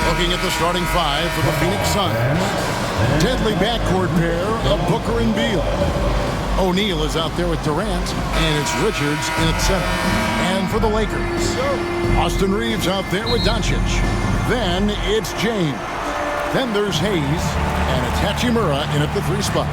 Looking at the starting five for the Phoenix Suns. Deadly backcourt pair of Booker and Beal. O'Neal is out there with Durant, and it's Richards in at center. And for the Lakers, Austin Reeves out there with Doncic. Then it's James. Then there's Hayes, and it's Hachimura in at the 3 spot.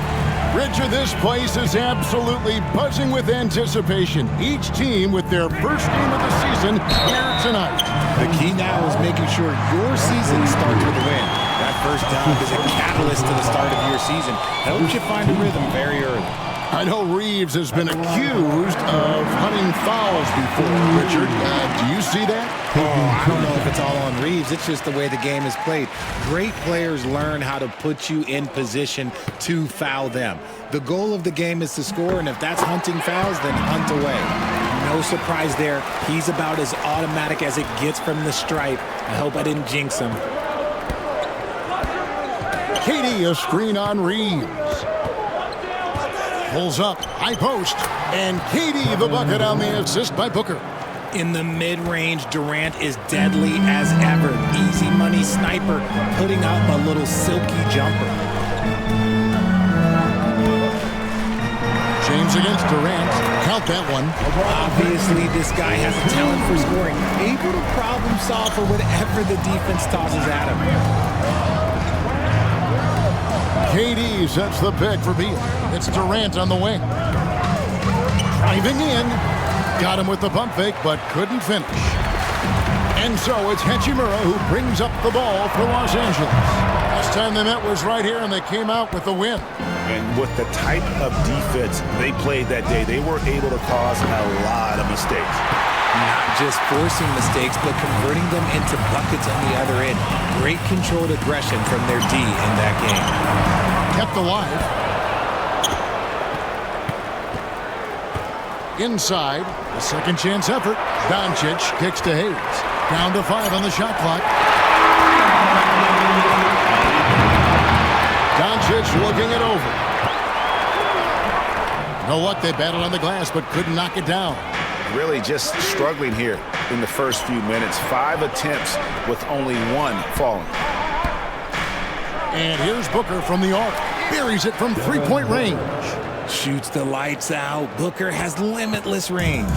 Richard, this place is absolutely buzzing with anticipation. Each team with their first game of the season here tonight. The key now is making sure your season starts with a win. That first down is a catalyst to the start of your season. Helps you find a rhythm very early. I know Reeves has been accused of hunting fouls before, Richard. Do you see that? I don't know if it's all on Reeves. It's just the way the game is played. Great players learn how to put you in position to foul them. The goal of the game is to score, and if that's hunting fouls, then hunt away. No surprise there. He's about as automatic as it gets from the stripe. I hope I didn't jinx him. Katie, a screen on Reeves. Pulls up, high post, and Katie the bucket on the assist by Booker. In the mid-range, Durant is deadly as ever. Easy money sniper, putting up a little silky jumper. James against Durant. Count that one. Obviously, this guy has a talent for scoring. Able to problem solve for whatever the defense tosses at him. KD sets the pick for Beal. It's Durant on the wing. Driving in. Got him with the pump fake, but couldn't finish. And so it's Hachimura who brings up the ball for Los Angeles. Last time they met was right here, and they came out with the win. And with the type of defense they played that day, they were able to cause a lot of mistakes. Not just forcing mistakes, but converting them into buckets on the other end. Great controlled aggression from their D in that game. Kept alive. Inside, a second chance effort. Doncic kicks to Hayes. Down to 5 on the shot clock. Doncic looking it over. No luck, they battled on the glass, but couldn't knock it down. Really just struggling here in the first few minutes. 5 attempts with only 1 falling. And here's Booker from the arc. Buries it from 3-point range. Shoots the lights out. Booker has limitless range.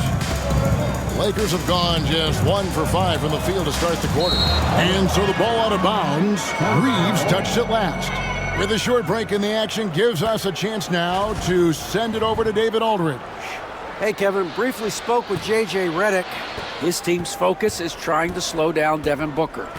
Lakers have gone just 1 for 5 from the field to start the quarter. And so the ball out of bounds. Reeves touched it last. With a short break in the action, gives us a chance now to send it over to David Aldridge. Hey, Kevin, briefly spoke with J.J. Redick. His team's focus is trying to slow down Devin Booker.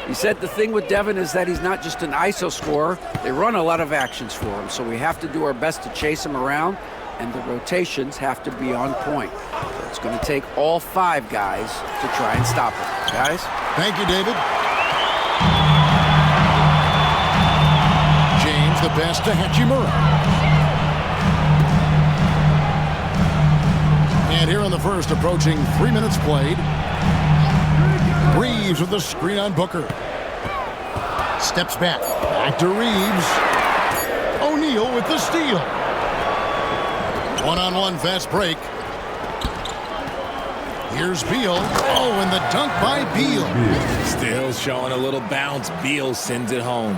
He said the thing with Devin is that he's not just an ISO scorer. They run a lot of actions for him, so we have to do our best to chase him around, and the rotations have to be on point. So it's going to take all 5 guys to try and stop him. Guys? Thank you, David. James, the pass to Hachimura. And here in the first, approaching 3 minutes played. Reeves with the screen on Booker. Steps back. Back to Reeves. O'Neal with the steal. One-on-one fast break. Here's Beal. Oh, and the dunk by Beal. Still showing a little bounce. Beal sends it home.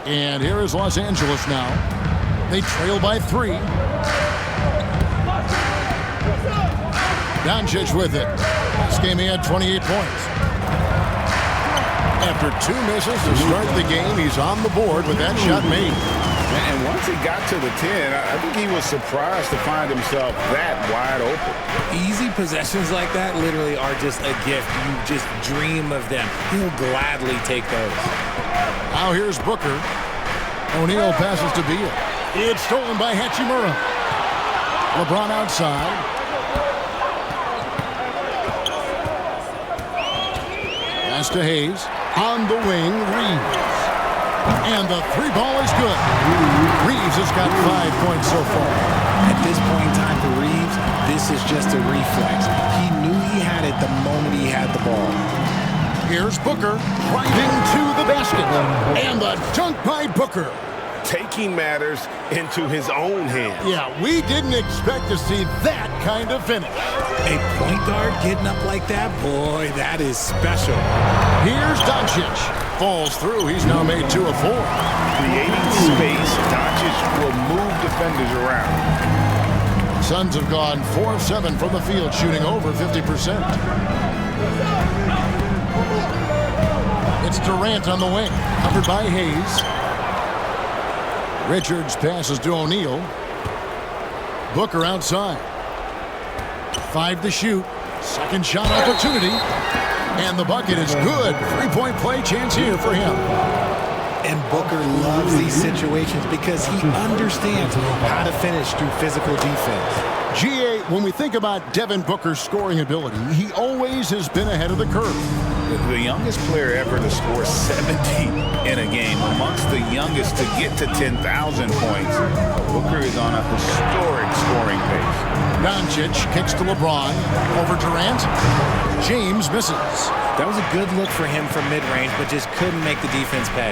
And here is Los Angeles now. They trail by 3. Doncic with it. This game he had 28 points. After 2 misses to start the game, he's on the board with that shot made. And once he got to the 10, I think he was surprised to find himself that wide open. Easy possessions like that literally are just a gift. You just dream of them. He'll gladly take those. Now here's Booker. O'Neal passes to Beal. It's stolen by Hachimura. LeBron outside. Pass to Hayes. On the wing, Reeves. And the 3 ball is good. Reeves has got 5 points so far. At this point in time for Reeves, this is just a reflex. He knew he had it the moment he had the ball. Here's Booker driving to the basket. And the dunk by Booker. taking matters into his own hands. Yeah, we didn't expect to see that kind of finish. A point guard getting up like that, boy, that is special. Here's Doncic. Falls through. He's now made 2 of 4. Creating space, Doncic will move defenders around. Suns have gone 4 of 7 from the field, shooting over 50%. It's Durant on the wing, covered by Hayes. Richards passes to O'Neal. Booker outside. 5 to shoot. Second shot opportunity. And the bucket is good. 3-point play chance here for him. And Booker loves these situations because he understands how to finish through physical defense. GA, when we think about Devin Booker's scoring ability, he always has been ahead of the curve. The youngest player ever to score 70 in a game, amongst the youngest to get to 10,000 points. Booker is on a historic scoring pace. Doncic kicks to LeBron. Over Durant. James misses. That was a good look for him from mid-range, but just couldn't make the defense pay.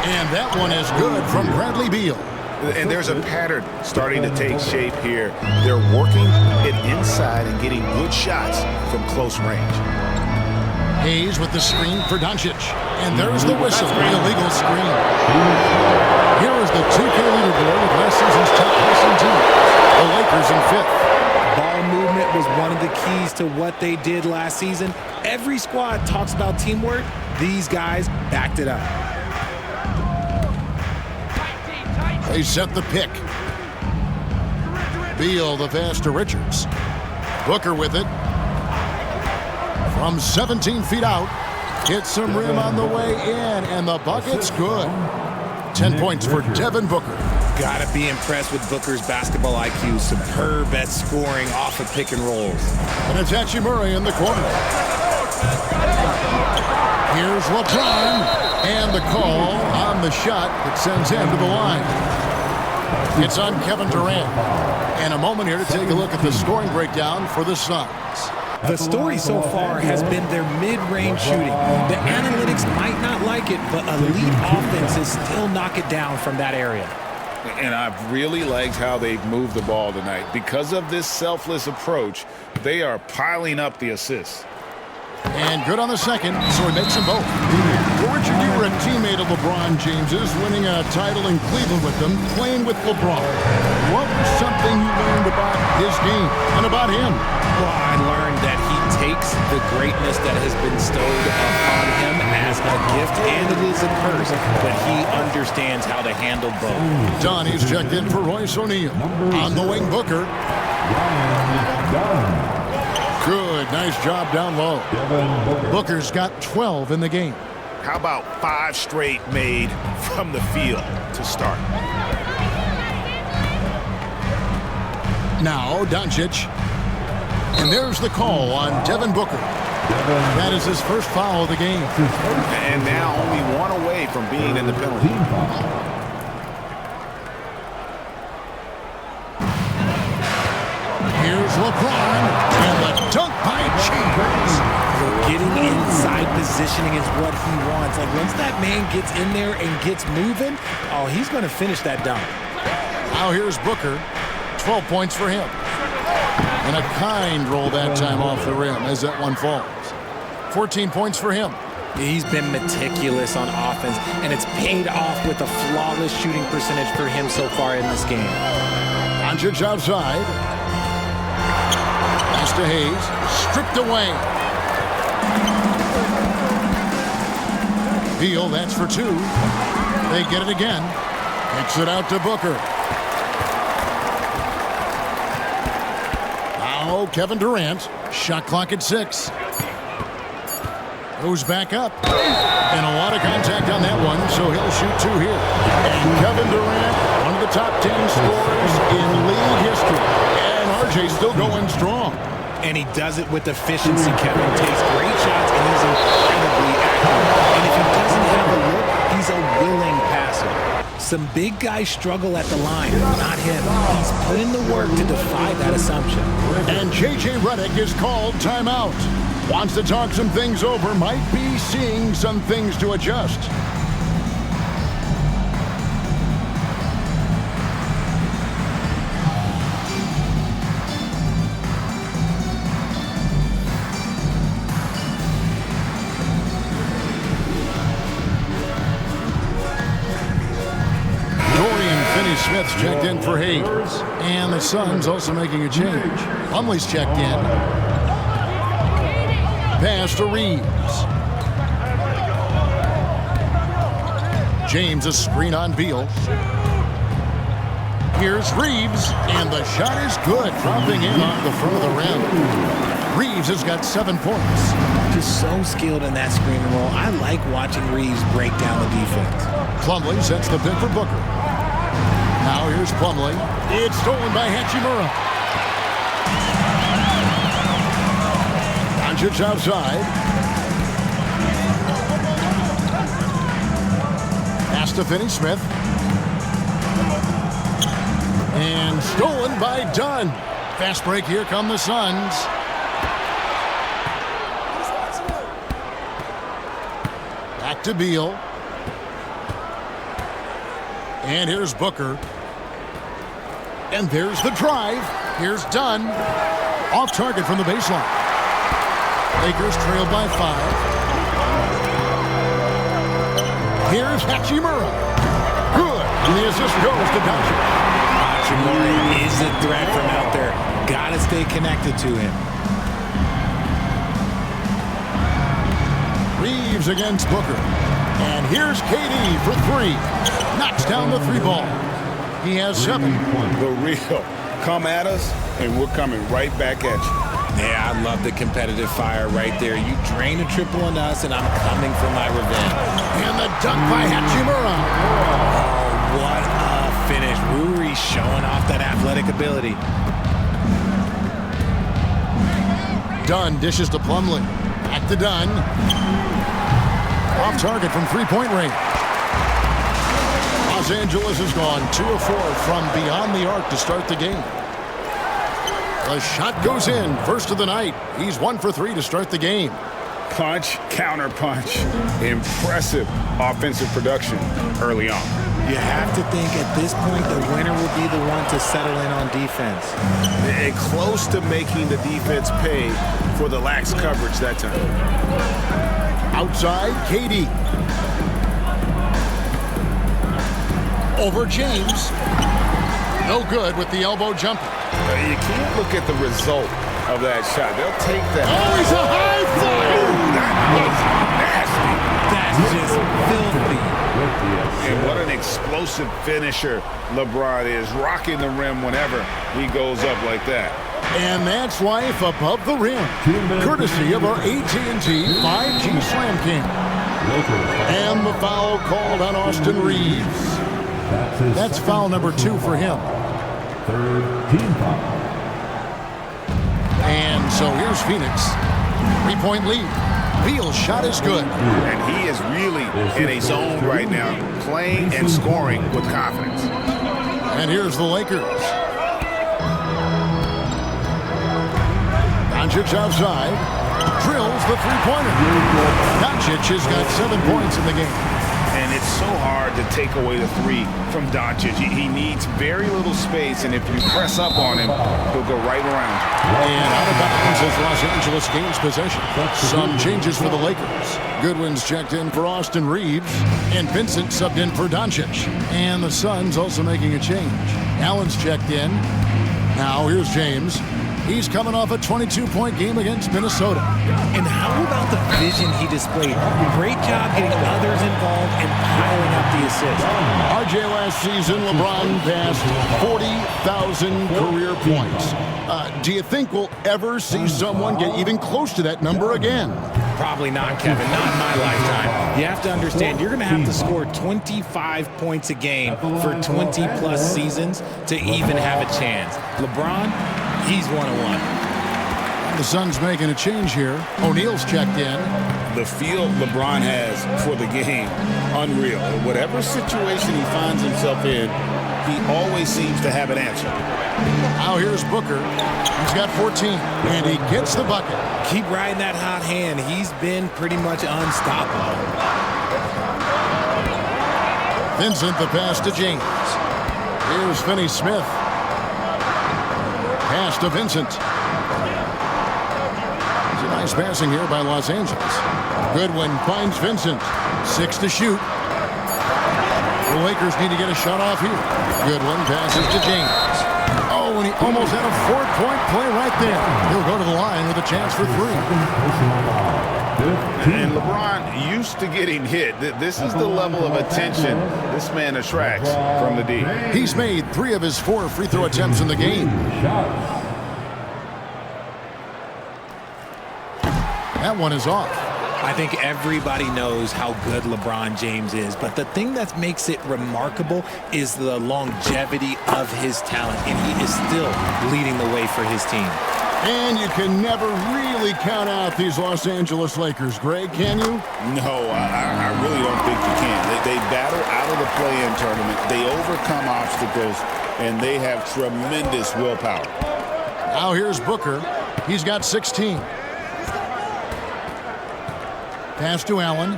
And that one is good from Bradley Beal. And there's a pattern starting to take shape here. They're working it inside and getting good shots from close range. Hayes with the screen for Doncic. And there's the whistle. Illegal screen. Here is the 2K leaderboard of last season's top passing team. The Lakers in 5th. Ball movement was one of the keys to what they did last season. Every squad talks about teamwork. These guys backed it up. They set the pick. Beal the pass to Richards. Booker with it. From 17 feet out. Hits some rim on the way in, and the bucket's good. 10 points for Devin Booker. Gotta be impressed with Booker's basketball IQ. Superb at scoring off of pick and rolls. And it's Murray in the corner. Here's LeBron. And the call on the shot that sends him to the line. It's on Kevin Durant. And a moment here to take a look at the scoring breakdown for the Suns. The story so far has been their mid-range shooting. The analytics might not like it, but elite offenses still knock it down from that area. And I've really liked how they've moved the ball tonight. Because of this selfless approach, they are piling up the assists. And good on the second, so he makes them both. Well, Richard, you were a teammate of LeBron James's, winning a title in Cleveland with them, playing with LeBron. What was something you learned about his game and about him? Well, I learned that he takes the greatness that has been bestowed upon him as a gift, and it is a curse, but he understands how to handle both. Donnie's checked in for Royce O'Neal. On the wing, Booker. Good, nice job down low. Booker's got 12 in the game. How about 5 straight made from the field to start? Now, Doncic. And there's the call on Devin Booker. That is his first foul of the game. And now only 1 away from being in the penalty. Here's LeBron, and the dunk by Chambers. Getting inside positioning is what he wants. Like, once that man gets in there and gets moving, oh, he's going to finish that dunk. Now here's Booker. 12 points for him. And a kind roll that time off the rim as that one falls. 14 points for him. He's been meticulous on offense, and it's paid off with a flawless shooting percentage for him so far in this game. Doncic outside. Pass to Hayes. Stripped away. Beal, that's for 2. They get it again. Kicks it out to Booker. Now Kevin Durant. Shot clock at 6. Goes back up. And a lot of contact on that one, so he'll shoot 2 here. And Kevin Durant, one of the top 10 scorers in league history. And RJ still going strong. And he does it with efficiency, Kevin. Takes great shots, and he's incredibly accurate. And if he doesn't have a look, he's a willing passer. Some big guys struggle at the line, not him. He's put in the work to defy that assumption. And J.J. Redick is called timeout. Wants to talk some things over, might be seeing some things to adjust. Smith's checked in for Hayes. And the Suns also making a change. Plumlee's checked in. Pass to Reeves. James, a screen on Beal. Here's Reeves, and the shot is good, dropping in off the front of the rim. Reeves has got 7 points. Just so skilled in that screen and roll. I like watching Reeves break down the defense. Plumlee sets the pick for Booker. Now here's Plumlee. It's stolen by Hachimura. Doncic outside. Pass to Finney-Smith. And stolen by Dunn. Fast break, here come the Suns. Back to Beal. And here's Booker. And there's the drive. Here's Dunn. Off target from the baseline. Lakers trailed by 5. Here's Hachimura. Good. And the assist goes to Doncic. Hachimura is a threat from out there. Gotta stay connected to him. Reeves against Booker. And here's KD for 3. Knocks down the 3 ball. He has 7. The real. Come at us, and we're coming right back at you. Yeah, I love the competitive fire right there. You drain a triple on us, and I'm coming for my revenge. And the dunk by Hachimura. Oh, what a finish. Rui showing off that athletic ability. Dunn dishes to Plumlee. Back to Dunn. Off target from 3-point range. Los Angeles has gone 2 of 4 from beyond the arc to start the game. The shot goes in. First of the night. He's 1 for 3 to start the game. Punch, counter punch. Impressive offensive production early on. You have to think at this point the winner will be the one to settle in on defense. And close to making the defense pay for the lax coverage that time. Outside, KD. Over James. No good with the elbow jumper. You can't look at the result of that shot. They'll take that. Oh, he's a high flyer! That was nasty. That's just filthy. And what an explosive finisher LeBron is, rocking the rim whenever he goes up like that. And that's life above the rim, courtesy of our AT&T 5G Slam King. And the foul called on Austin Reeves. That's foul number 2 for him. Third team foul. And so here's Phoenix. 3-point lead. Beal's shot is good. And he is really in a zone right now, playing and scoring with confidence. And here's the Lakers. Doncic outside. Drills the 3-pointer. Doncic has got 7 points in the game. And it's so hard to take away the 3 from Doncic. He needs very little space, and if you press up on him, he'll go right around. And out of bounds as Los Angeles gains possession. Some changes for the Lakers. Goodwin's checked in for Austin Reeves, and Vincent subbed in for Doncic. And the Suns also making a change. Allen's checked in. Now here's James. He's coming off a 22-point game against Minnesota. And how about the vision he displayed? Great job getting others involved and piling up the assists. RJ, last season, LeBron passed 40,000 career points. Do you think we'll ever see someone get even close to that number again? Probably not, Kevin. Not in my lifetime. You have to understand, you're going to have to score 25 points a game for 20-plus seasons to even have a chance. LeBron, he's 101. The Suns making a change here. O'Neal's checked in. The feel LeBron has for the game, unreal. Whatever situation he finds himself in, he always seems to have an answer. Now here's Booker. He's got 14, and he gets the bucket. Keep riding that hot hand. He's been pretty much unstoppable. Vincent, the pass to James. Here's Finney-Smith. Pass to Vincent. It's a nice passing here by Los Angeles. Goodwin finds Vincent. 6 to shoot. The Lakers need to get a shot off here. Goodwin passes to James. Oh, and he almost had a 4-point play right there. He'll go to the line with a chance for 3. And LeBron used to getting hit. This is the level of attention this man attracts from the D. He's made 3 of his 4 free throw attempts in the game. That one is off. I think everybody knows how good LeBron James is, but the thing that makes it remarkable is the longevity of his talent, and he is still leading the way for his team. And you can never really count out these Los Angeles Lakers, Greg, can you? No, I really don't think you can. They battle out of the play-in tournament. They overcome obstacles, and they have tremendous willpower. Now here's Booker. He's got 16. Pass to Allen.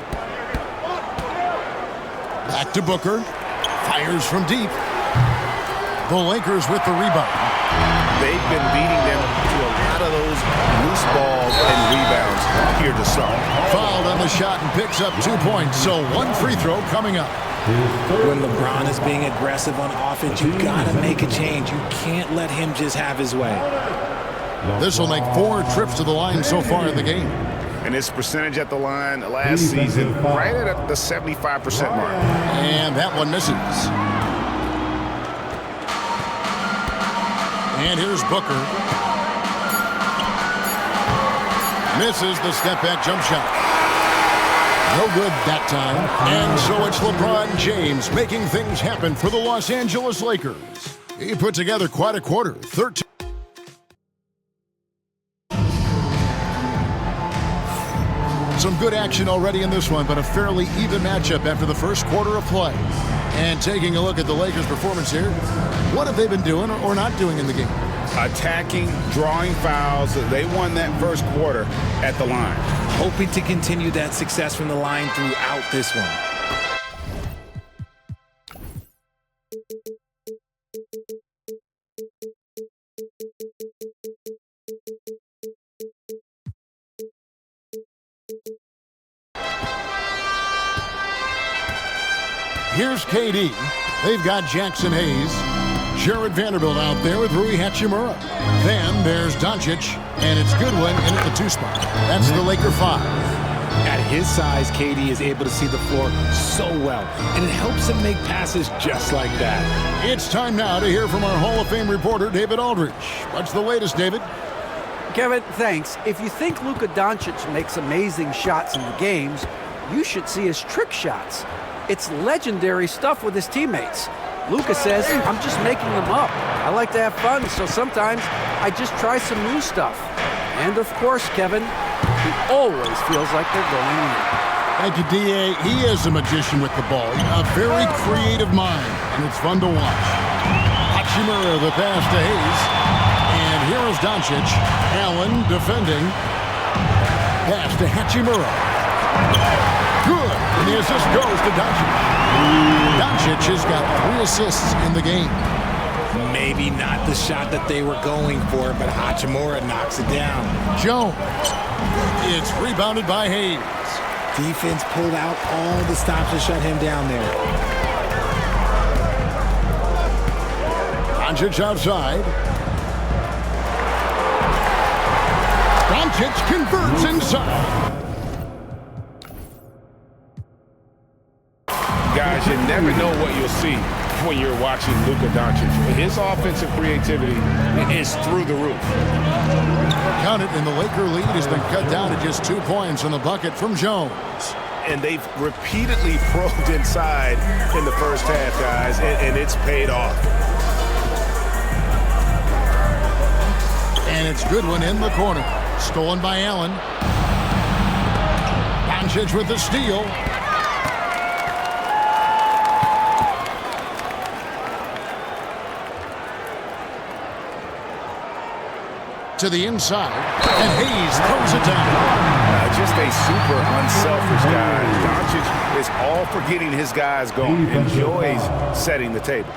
Back to Booker. Fires from deep. The Lakers with the rebound. They've been beating them to a lot of those loose balls and rebounds here to start. Fouled on the shot and picks up 2 points. So 1 free throw coming up. When LeBron is being aggressive on offense, you gotta make a change. You can't let him just have his way. This will make 4 trips to the line so far in the game. And his percentage at the line last season, right at the 75% mark. And that one misses. And here's Booker. Misses the step-back jump shot. No good that time. And so it's LeBron James making things happen for the Los Angeles Lakers. He put together quite a quarter. 13. Some good action already in this one, but a fairly even matchup after the first quarter of play. And taking a look at the Lakers' performance here, what have they been doing or not doing in the game? Attacking, drawing fouls. They won that first quarter at the line. Hoping to continue that success from the line throughout this one. Here's KD. They've got Jackson Hayes. Jared Vanderbilt out there with Rui Hachimura. Then there's Doncic, and it's Goodwin in at the 2 spot. That's the Laker 5. At his size, KD is able to see the floor so well, and it helps him make passes just like that. It's time now to hear from our Hall of Fame reporter, David Aldridge. What's the latest, David? Kevin, thanks. If you think Luka Doncic makes amazing shots in the games, you should see his trick shots. It's legendary stuff with his teammates. Luka says, I'm just making them up. I like to have fun, so sometimes I just try some new stuff. And of course, Kevin, he always feels like they're going in. Thank you, D.A. He is a magician with the ball. A very creative mind, and it's fun to watch. Hachimura, the pass to Hayes. And here is Doncic. Allen defending. Pass to Hachimura. Good. And the assist goes to Doncic. Doncic has got 3 assists in the game. Maybe not the shot that they were going for, but Hachimura knocks it down. Jones. It's rebounded by Hayes. Defense pulled out all the stops to shut him down there. Doncic outside. Doncic converts inside. Guys, you never know what you'll see when you're watching Luka Doncic. His offensive creativity is through the roof. Count it, and the Laker lead has been cut down to just 2 points on the bucket from Jones. And they've repeatedly probed inside in the first half, guys, and it's paid off. And it's Goodwin in the corner. Stolen by Allen. Doncic with the steal. To the inside, and Hayes throws it down. Just a super unselfish guy. Doncic is all for getting his guys going. Enjoys setting the table.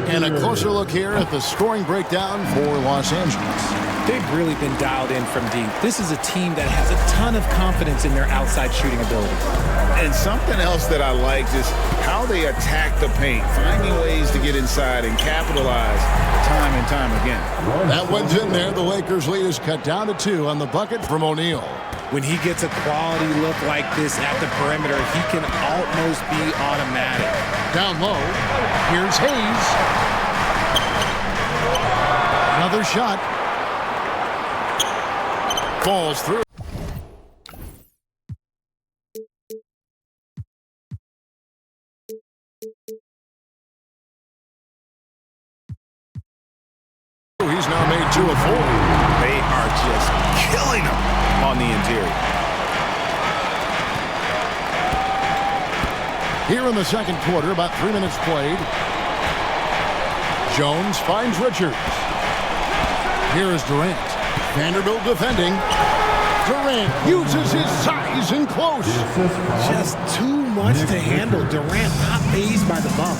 And a closer look here at the scoring breakdown for Los Angeles. They've really been dialed in from deep. This is a team that has a ton of confidence in their outside shooting ability. And something else that I like is how they attack the paint, finding ways to get inside and capitalize time and time again. That one's in there. The Lakers lead is cut down to 2 on the bucket from O'Neal. When he gets a quality look like this at the perimeter, he can almost be automatic. Down low, here's Hayes. Another shot. Falls through. He's now made 2 of 4. They are just killing them on the interior. Here in the second quarter, about 3 minutes played. Jones finds Richards. Here is Durant. Vanderbilt defending. Durant uses his size and close. Just too much to handle. Durant not fazed by the bump.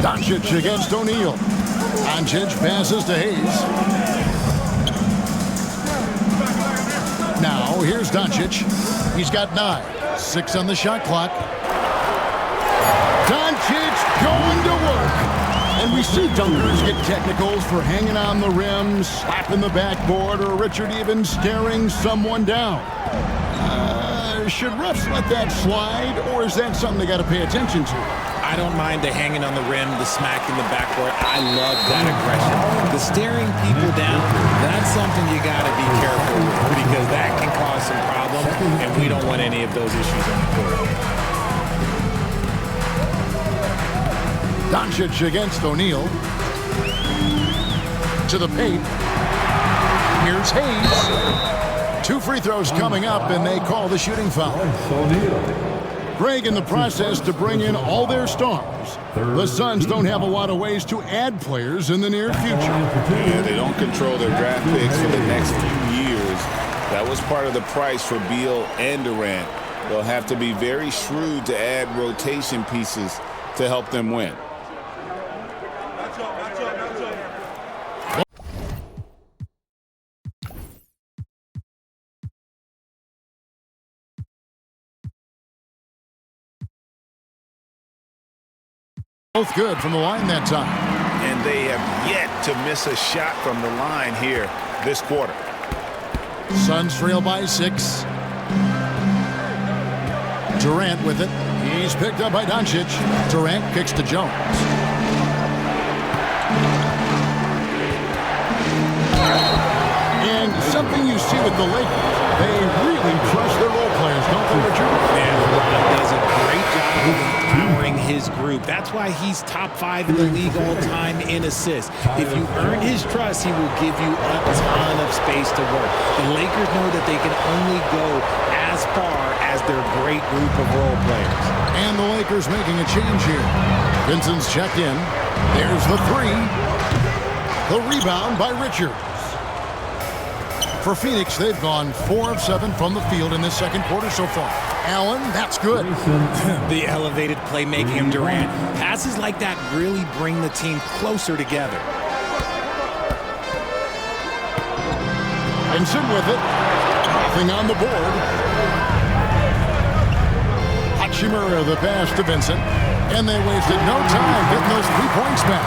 Doncic against O'Neal. Doncic passes to Hayes. Now, here's Doncic. He's got 9. 6 on the shot clock. Doncic going to work. And we see dunkers get technicals for hanging on the rim, slapping the backboard, or Richard even staring someone down. Should refs let that slide, or is that something they got to pay attention to? I don't mind the hanging on the rim, the smack in the backboard. I love that aggression. The staring people down, that's something you got to be careful with because that can cause some problems, and we don't want any of those issues on the court. Doncic against O'Neal. To the paint. Here's Hayes. 2 free throws coming up, and they call the shooting foul. Greg in the process to bring in all their stars. The Suns don't have a lot of ways to add players in the near future. Yeah, they don't control their draft picks for the next few years. That was part of the price for Beal and Durant. They'll have to be very shrewd to add rotation pieces to help them win. Both good from the line that time. And they have yet to miss a shot from the line here this quarter. Suns trail by 6. Durant with it. He's picked up by Doncic. Durant kicks to Jones. And something you see with the Lakers, they really trust their role players, don't they, Richard? And LeBron does a great job of empowering his group. That's why he's top 5 in the league all time in assists. If you earn his trust, he will give you a ton of space to work. The Lakers know that they can only go as far as their great group of role players. And the Lakers making a change here. Vincent's checked in. There's the 3. The rebound by Richards. For Phoenix, they've gone 4 of 7 from the field in this second quarter so far. Allen, that's good. The elevated playmaking of Durant. Passes like that really bring the team closer together. Vincent with it. Nothing on the board. Hachimura the pass to Vincent. And they wasted no time getting those 3 points back.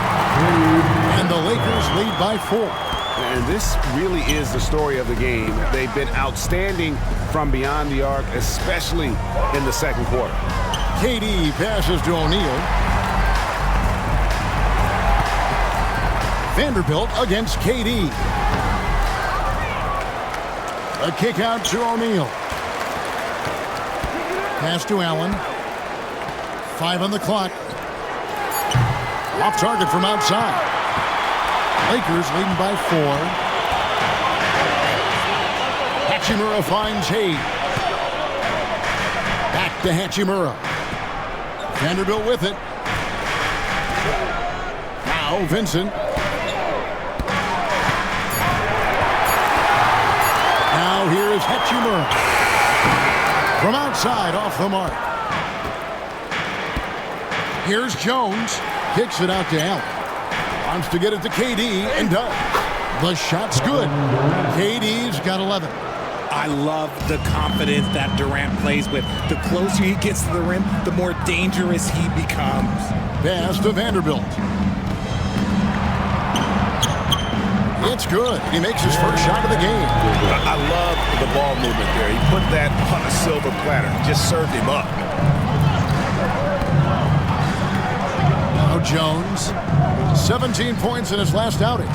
And the Lakers lead by 4. And this really is the story of the game. They've been outstanding from beyond the arc, especially in the second quarter. KD passes to O'Neal. Vanderbilt against KD. A kick out to O'Neal. Pass to Allen. 5 on the clock. Off target from outside. Lakers leading by 4. Hachimura finds Hayes. Back to Hachimura. Vanderbilt with it. Now Vincent. Now here is Hachimura. From outside, off the mark. Here's Jones. Kicks it out to Allen. Wants to get it to KD and does. The shot's good. KD's got 11. I love the confidence that Durant plays with. The closer he gets to the rim, the more dangerous he becomes. Pass to Vanderbilt. It's good. He makes his first shot of the game. I love the ball movement there. He put that on a silver platter. Just served him up. Now Jones. 17 points in his last outing.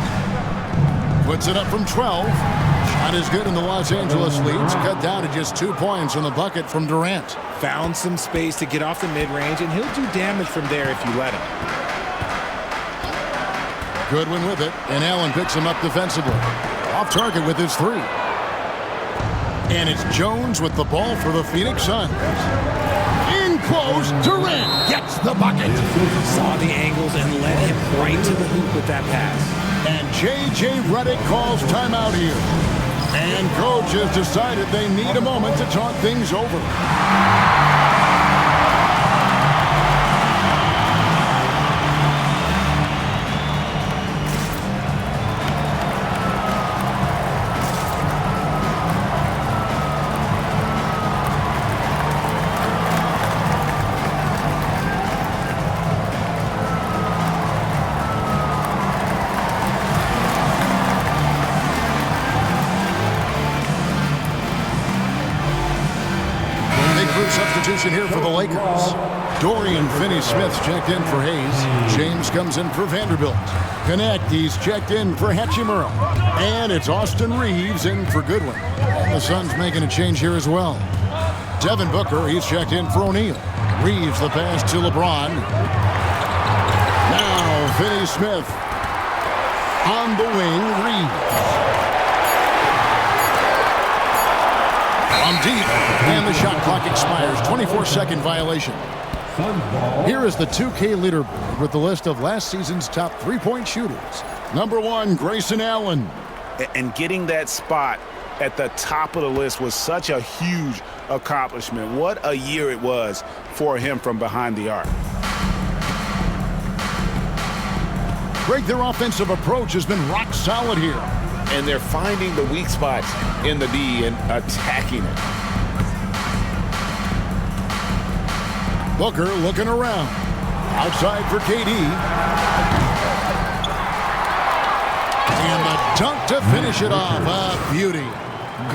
Puts it up from 12. Shot is good, and the Los Angeles leads cut down to just 2 points on the bucket from Durant. Found some space to get off the mid-range, and he'll do damage from there if you let him. Goodwin with it, and Allen picks him up defensively. Off target with his 3. And it's Jones with the ball for the Phoenix Suns. In close, Durant gets the bucket. Saw the angles and led him right to the hoop with that pass. And J.J. Redick calls timeout here. And coach has decided they need a moment to talk things over. Substitution here for the Lakers. Dorian Finney-Smith's checked in for Hayes. James comes in for Vanderbilt. Konecny's checked in for Hachimura. And it's Austin Reeves in for Goodwin. And the Suns making a change here as well. Devin Booker, he's checked in for O'Neal. Reeves the pass to LeBron. Now Finney-Smith on the wing. Reeves. On deep, and the shot clock expires. 24-second violation. Here is the 2K leaderboard with the list of last season's top three-point shooters. Number 1, Grayson Allen. And getting that spot at the top of the list was such a huge accomplishment. What a year it was for him from behind the arc. Greg, their offensive approach has been rock solid here. And they're finding the weak spots in the D and attacking it. Booker looking around. Outside for KD. And the dunk to finish it off. A beauty.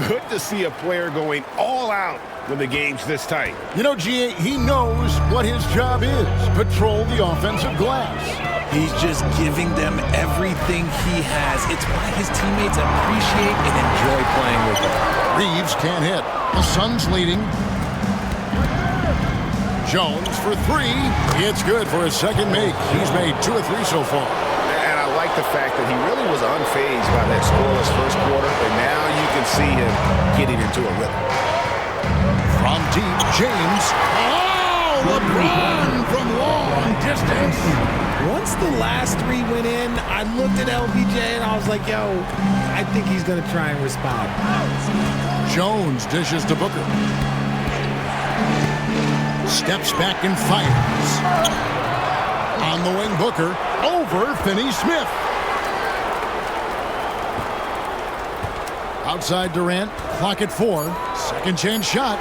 Good to see a player going all out when the game's this tight. You know, GA, he knows what his job is. Patrol the offensive glass. He's just giving them everything he has. It's why his teammates appreciate and enjoy playing with him. Reeves can't hit. The Suns leading. Jones for 3. It's good for his second make. He's made 2 of 3 so far. And I like the fact that he really was unfazed by that scoreless first quarter, and now you can see him getting into a rhythm. From deep, James. Oh, LeBron from long distance. Once the last 3 went in, I looked at LBJ and I was like, yo, I think he's going to try and respond. Jones dishes to Booker. Steps back and fires. On the wing, Booker over Finney-Smith. Outside Durant, clock at 4. Second chance shot.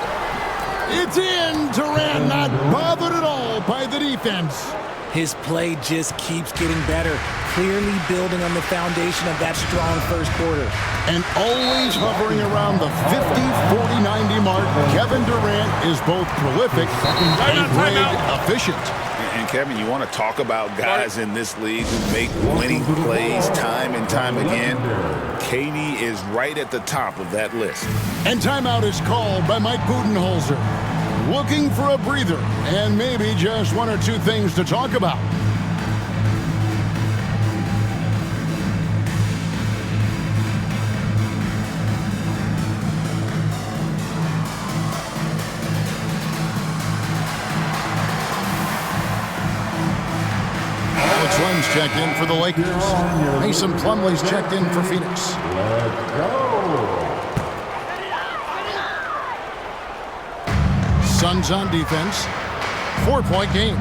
It's in. Durant not bothered at all by the defense. His play just keeps getting better, clearly building on the foundation of that strong first quarter. And always hovering around the 50, 40, 90 mark, Kevin Durant is both prolific and great efficient. And Kevin, you want to talk about guys in this league who make winning plays time and time again? KD is right at the top of that list. And timeout is called by Mike Budenholzer. Looking for a breather and maybe just 1 or 2 things to talk about. Alex Len's checked in for the Lakers. Mason Plumlee's checked in for Phoenix. Let's go. Suns on defense. 4-point game.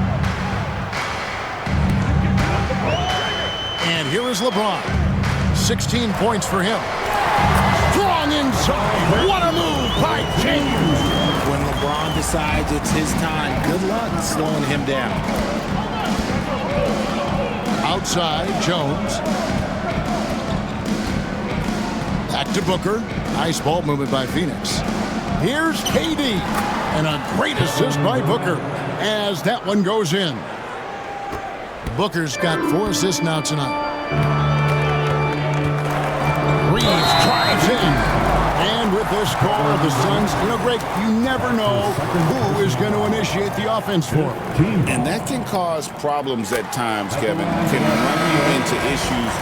And here is LeBron. 16 points for him. Strong inside. What a move by James. When LeBron decides it's his time, good luck slowing him down. Outside, Jones. Back to Booker. Nice ball movement by Phoenix. Here's KD. And a great assist by Booker as that one goes in. Booker's got 4 assists now tonight. Reeves drives in. And with this score of the Suns, Greg, you never know who is going to initiate the offense for him. And that can cause problems at times, Kevin. Can run you into issues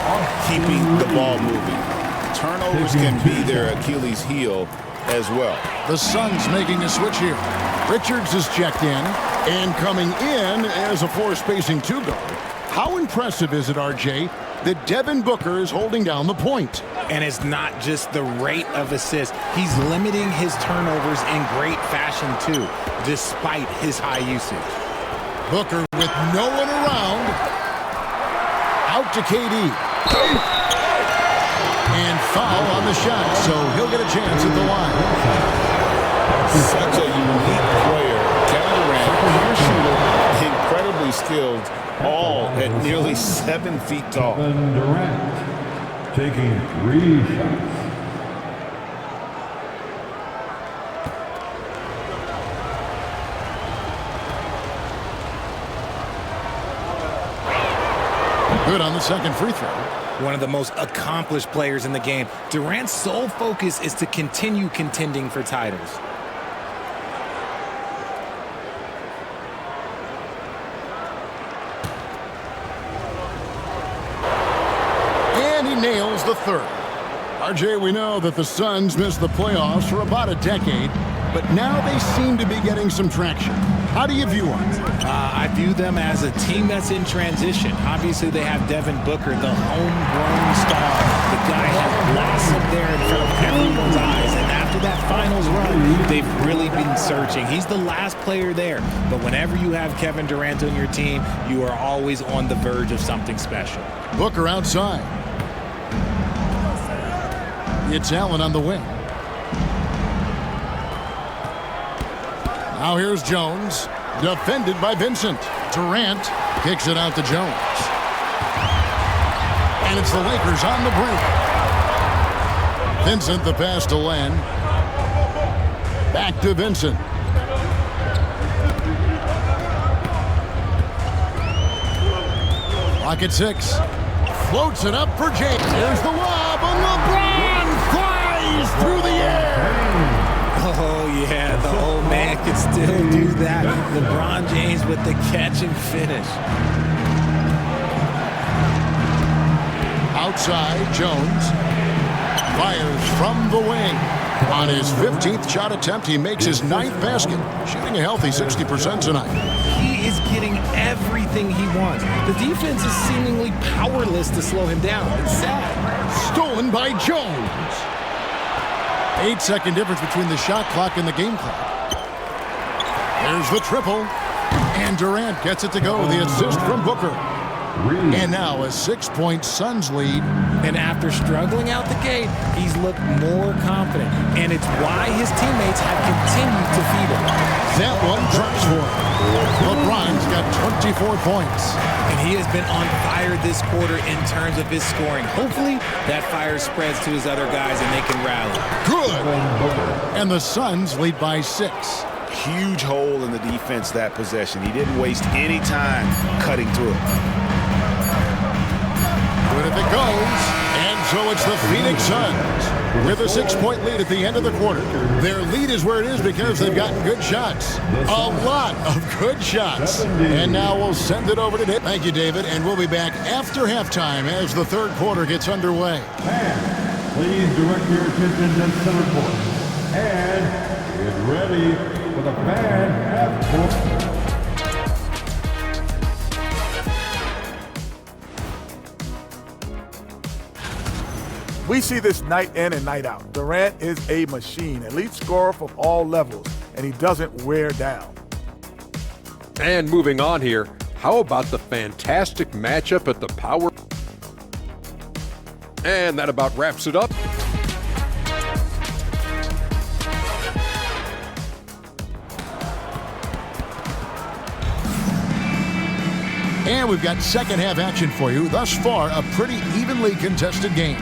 keeping the ball moving. Turnovers can be their Achilles heel as well. The Suns making a switch here. Richards is checked in, and coming in as a floor-spacing 2-guard. How impressive is it, RJ, that Devin Booker is holding down the point? And it's not just the rate of assists. He's limiting his turnovers in great fashion, too, despite his high usage. Booker with no one around. Out to KD. And foul on the shot, so he'll get a chance at the line. Such a unique player. Kevin Durant, incredibly skilled, all at nearly 7 feet tall. Kevin Durant taking 3 shots. Good on the second free throw. One of the most accomplished players in the game. Durant's sole focus is to continue contending for titles. And he nails the third. RJ, we know that the Suns missed the playoffs for about a decade, but now they seem to be getting some traction. How do you view them? I view them as a team that's in transition. Obviously, they have Devin Booker, the homegrown star. The guy has blossomed there in front of everyone's eyes. And after that finals run, they've really been searching. He's the last player there. But whenever you have Kevin Durant on your team, you are always on the verge of something special. Booker outside. It's Allen on the wing. Now here's Jones, defended by Vincent. Durant kicks it out to Jones. And it's the Lakers on the break. Vincent the pass to Len. Back to Vincent. Clock at 6. Floats it up for James. Here's the lob, and LeBron flies through the air. Oh, yeah, the old man can still do that. LeBron James with the catch and finish. Outside, Jones fires from the wing. On his 15th shot attempt, he makes his 9th basket, shooting a healthy 60% tonight. He is getting everything he wants. The defense is seemingly powerless to slow him down. It's sad. Stolen by Jones. 8-second difference between the shot clock and the game clock. There's the triple. And Durant gets it to go. The assist from Booker. And now a 6-point Suns lead. And after struggling out the gate, he's looked more confident. And it's why his teammates have continued to feed him. That one drops for him. LeBron's got 24 points. And he has been on fire this quarter in terms of his scoring. Hopefully, that fire spreads to his other guys and they can rally. Good. And the Suns lead by 6. Huge hole in the defense that possession. He didn't waste any time cutting through it. Good if it goes. And so it's the Phoenix Suns with a 6-point lead at the end of the quarter. Their lead is where it is because they've gotten good shots. A lot of good shots. And now we'll send it over to David. Thank you, David. And we'll be back after halftime as the third quarter gets underway. Fans, please direct your attention to center court. And get ready for the fan half court. We see this night in and night out. Durant is a machine, elite scorer from all levels, and he doesn't wear down. And moving on here, how about the fantastic matchup at the power? And that about wraps it up. And we've got second half action for you. Thus far, a pretty evenly contested game.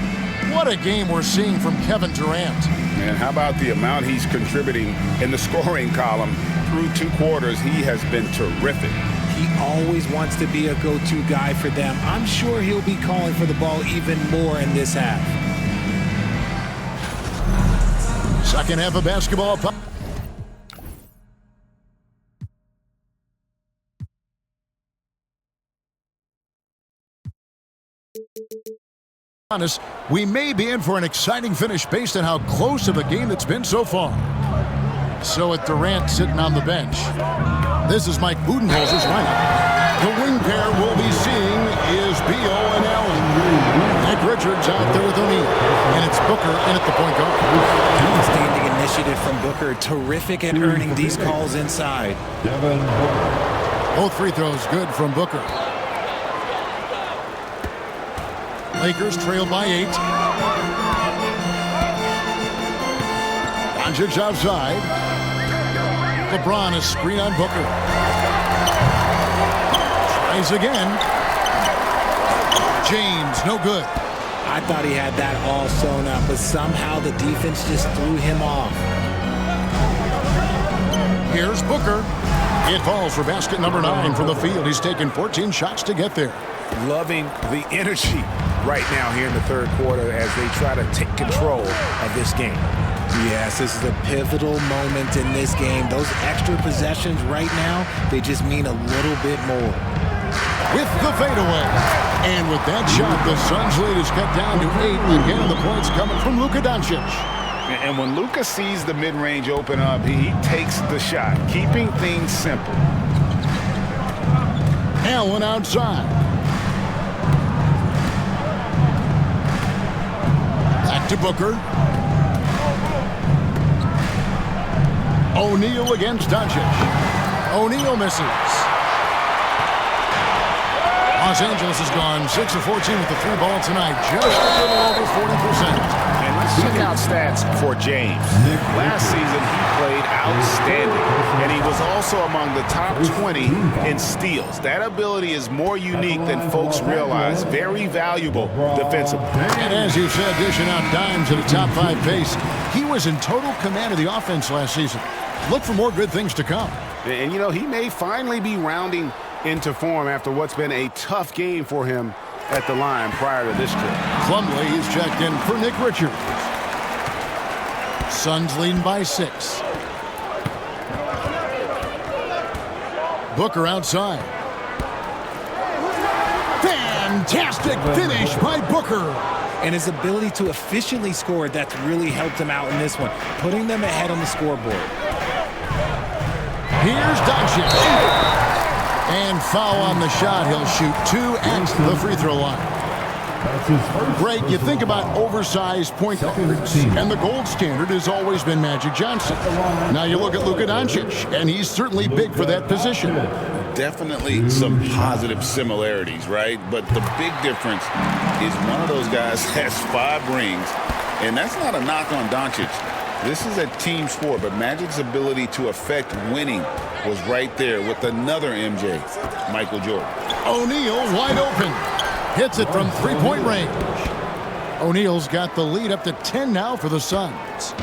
What a game we're seeing from Kevin Durant. And how about the amount he's contributing in the scoring column? Through 2 quarters, he has been terrific. He always wants to be a go-to guy for them. I'm sure he'll be calling for the ball even more in this half. Second half of basketball. Honest, we may be in for an exciting finish based on how close of a game it's been so far. So with Durant sitting on the bench, this is Mike Budenholzer's lineup. The wing pair we'll be seeing is Beal and Allen. Nick Richards out there with O'Neal, and it's Booker in at the point guard. Outstanding initiative from Booker. Terrific at earning these calls inside. Both free throws good from Booker. Lakers trail by 8. Doncic outside. LeBron, a screen on Booker. Tries again. James, no good. I thought he had that all sewn up, but somehow the defense just threw him off. Here's Booker. It falls for basket number 9 from the field. He's taken 14 shots to get there. Loving the energy right now here in the third quarter as they try to take control of this game. Yes, this is a pivotal moment in this game. Those extra possessions right now, they just mean a little bit more. With the fadeaway. And with that shot, the Suns lead is cut down to 8. Again, the points coming from Luka Doncic. And when Luka sees the mid-range open up, he takes the shot, keeping things simple. Allen outside. Back to Booker. O'Neal against Doncic. O'Neal misses. Los Angeles has gone 6 of 14 with the 3 ball tonight, just a little over 40%. And let's check out stats for James. Last season, he played outstanding, and he was also among the top 20 in steals. That ability is more unique than folks realize. Very valuable defensively. And as you said, dishing out dimes at a top 5 pace, he was in total command of the offense last season. Look for more good things to come. And, you know, he may finally be rounding into form after what's been a tough game for him at the line prior to this trip. Plumlee is checked in for Nick Richards. Suns leading by 6. Booker outside. Fantastic finish by Booker. And his ability to efficiently score, that's really helped him out in this one, putting them ahead on the scoreboard. Here's Doncic. And foul on the shot. He'll shoot 2 at the free throw line. Greg, you think about oversized point guards, and the gold standard has always been Magic Johnson. Now you look at Luka Doncic, and he's certainly big for that position. Definitely some positive similarities, right? But the big difference is one of those guys has 5 rings, and that's not a knock on Doncic. This is a team sport, but Magic's ability to affect winning was right there with another MJ, Michael Jordan. O'Neal wide open. Hits it from 3-point range. O'Neal's got the lead up to 10 now for the Suns.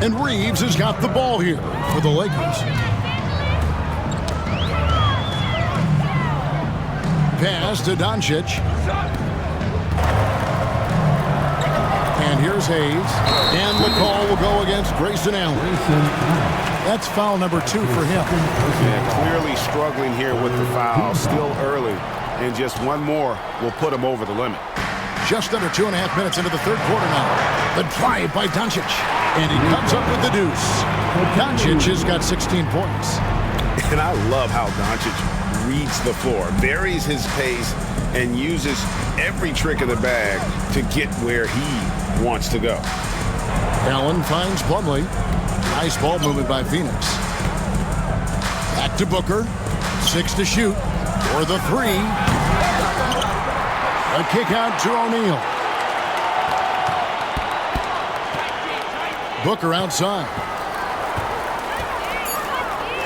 And Reeves has got the ball here for the Lakers. Pass to Doncic. And here's Hayes. And the call will go against Grayson Allen. That's foul number 2 for him. Yeah, clearly struggling here with the foul. Still early. And just one more will put him over the limit. Just under 2.5 minutes into the third quarter now. The drive by Doncic. And he comes up with the deuce. Doncic has got 16 points. And I love how Doncic reads the floor, varies his pace, and uses every trick of the bag to get where he wants to go. Allen finds Plumlee. Nice ball movement by Phoenix. Back to Booker. 6 to shoot. For the 3. A kick out to O'Neal. Booker outside.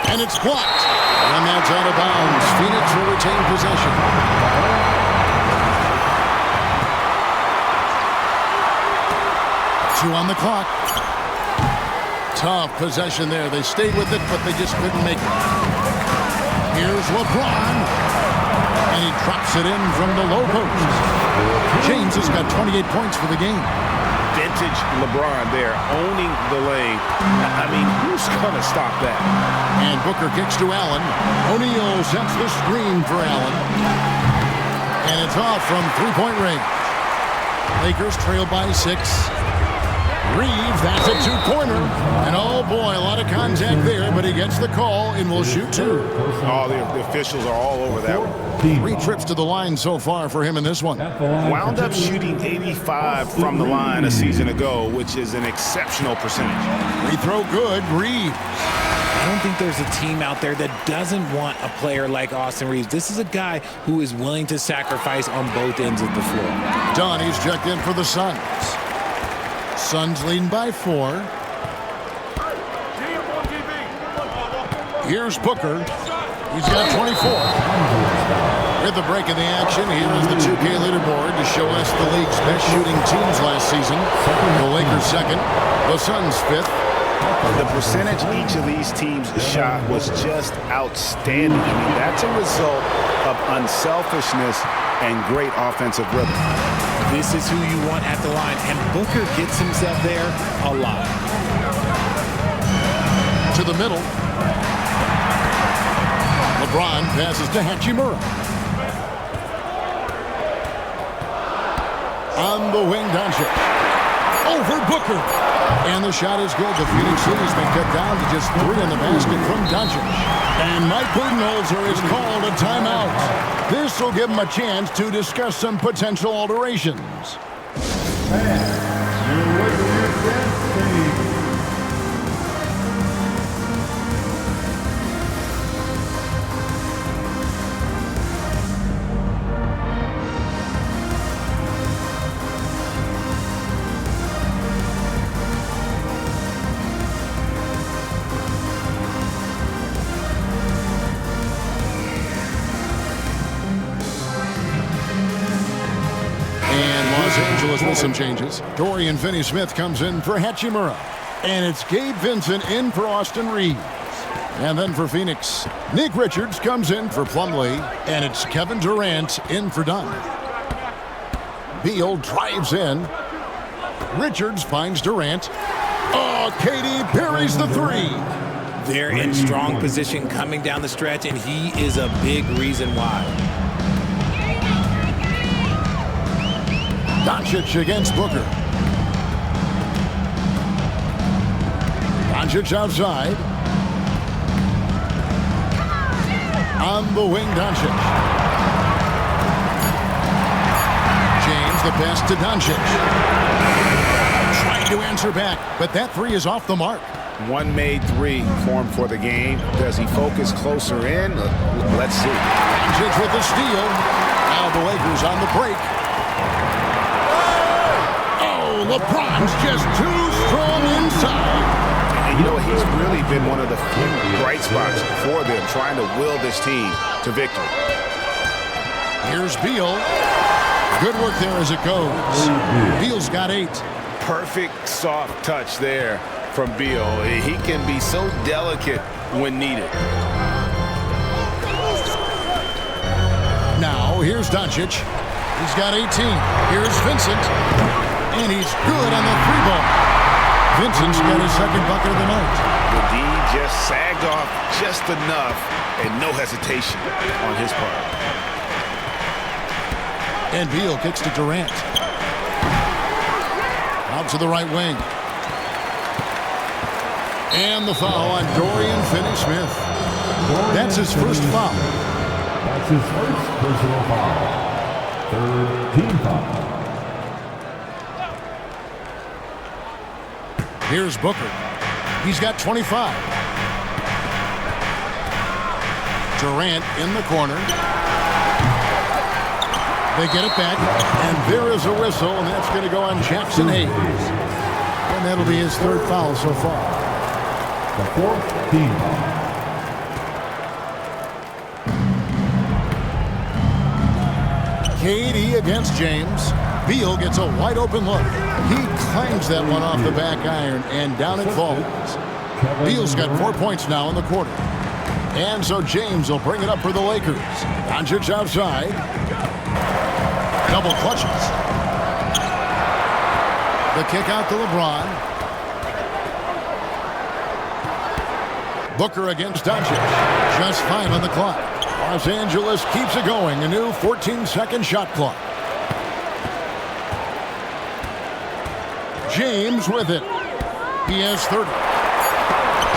And it's blocked. And that's out of bounds. Phoenix will retain possession. Two on the clock. Tough possession there. They stayed with it, but they just couldn't make it. Here's LeBron. And he drops it in from the low post. James has got 28 points for the game. Vintage LeBron there, owning the lane. I mean, who's going to stop that? And Booker kicks to Allen. O'Neal sets the screen for Allen. And it's off from three-point range. Lakers trail by 6. Reeves, that's a two-pointer. And oh boy, a lot of contact there, but he gets the call and will shoot 2. Oh, the officials are all over that one. 3 trips to the line so far for him in this one. Wound up shooting 85 from the line a season ago, which is an exceptional percentage. Free throw good, Reeves. I don't think there's a team out there that doesn't want a player like Austin Reeves. This is a guy who is willing to sacrifice on both ends of the floor. Donnie's checked in for the Suns. Suns leading by 4. Here's Booker. He's got 24. With the break in the action, here is the 2K leaderboard to show us the league's best shooting teams last season. The Lakers second, the Suns 5th. The percentage each of these teams shot was just outstanding. I mean, that's a result of unselfishness and great offensive rhythm. This is who you want at the line, and Booker gets himself there a lot. To the middle. LeBron passes to Hachimura. On the wing, Doncic. Over Booker. And the shot is good. The Phoenix Suns been cut down to just 3 in the basket from Doncic. And Mike Budenholzer has called a timeout. This will give him a chance to discuss some potential alterations. With some changes. Dorian Finney-Smith comes in for Hachimura. And it's Gabe Vincent in for Austin Reeves. And then for Phoenix, Nick Richards comes in for Plumlee. And it's Kevin Durant in for Dunn. Beal drives in. Richards finds Durant. Oh, KD buries the 3. They're in strong position coming down the stretch, and he is a big reason why. Doncic against Booker. Doncic outside. On the wing, Doncic. James, the pass to Doncic. Trying to answer back, but that 3 is off the mark. One made 3 for him for the game. Does he focus closer in? Let's see. Doncic with the steal. Now the Lakers on the break. LeBron's just too strong inside. And you know what? He's really been one of the few bright spots for them, trying to will this team to victory. Here's Beal. Good work there as it goes. Beal's got 8. Perfect soft touch there from Beal. He can be so delicate when needed. Now, here's Doncic. He's got 18. Here's Vincent. And he's good on the 3-ball. Vincent's got his second bucket of the night. The D just sagged off just enough, and no hesitation on his part. And Beal kicks to Durant. Out to the right wing. And the foul on Dorian Finney-Smith. That's his first foul. That's his first personal foul. Third team foul. Here's Booker. He's got 25. Durant in the corner. They get it back, and there is a whistle, and that's going to go on Jackson Hayes. And that'll be his third foul so far. The fourth team foul. KD against James. Beal gets a wide open look. He clangs that one off the back iron, and down it falls. Beal's got 4 points now in the quarter. And so James will bring it up for the Lakers. Doncic outside. Double clutches. The kick out to LeBron. Booker against Doncic. Just 5 on the clock. Los Angeles keeps it going. A new 14-second shot clock. James with it. He has 30.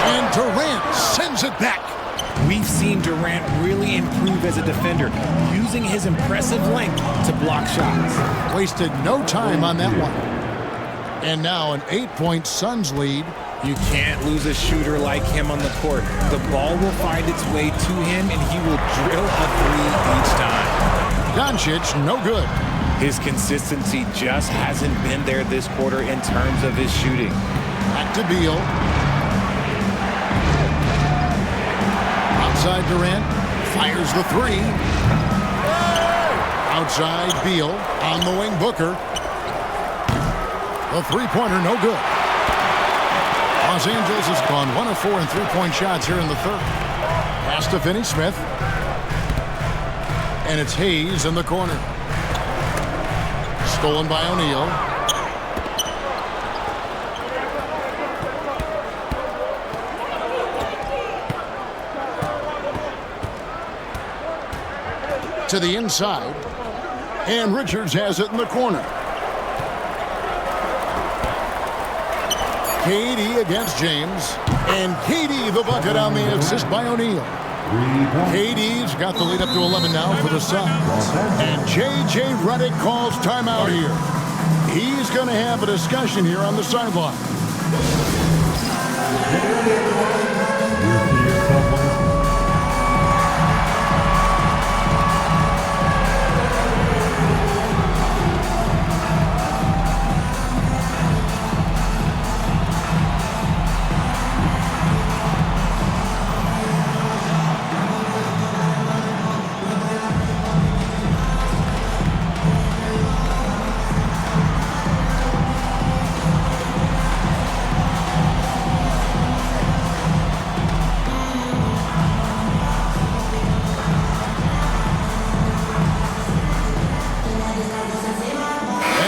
And Durant sends it back. We've seen Durant really improve as a defender, using his impressive length to block shots. Wasted no time on that one. And now an 8-point Suns lead. You can't lose a shooter like him on the court. The ball will find its way to him, and he will drill a three each time. Doncic, no good. His consistency just hasn't been there this quarter in terms of his shooting. Back to Beal. Outside Durant. Fires the three. Outside Beal. On the wing, Booker. The three-pointer, no good. Los Angeles has gone 1 of 4 in three-point shots here in the third. Pass to Finney-Smith. And it's Hayes in the corner. Stolen by O'Neal. To the inside. And Richards has it in the corner. KD against James. And KD the bucket on the assist by O'Neal. KD's got the lead up to 11 now for the Suns. And J.J. Redick calls timeout here. He's going to have a discussion here on the sideline.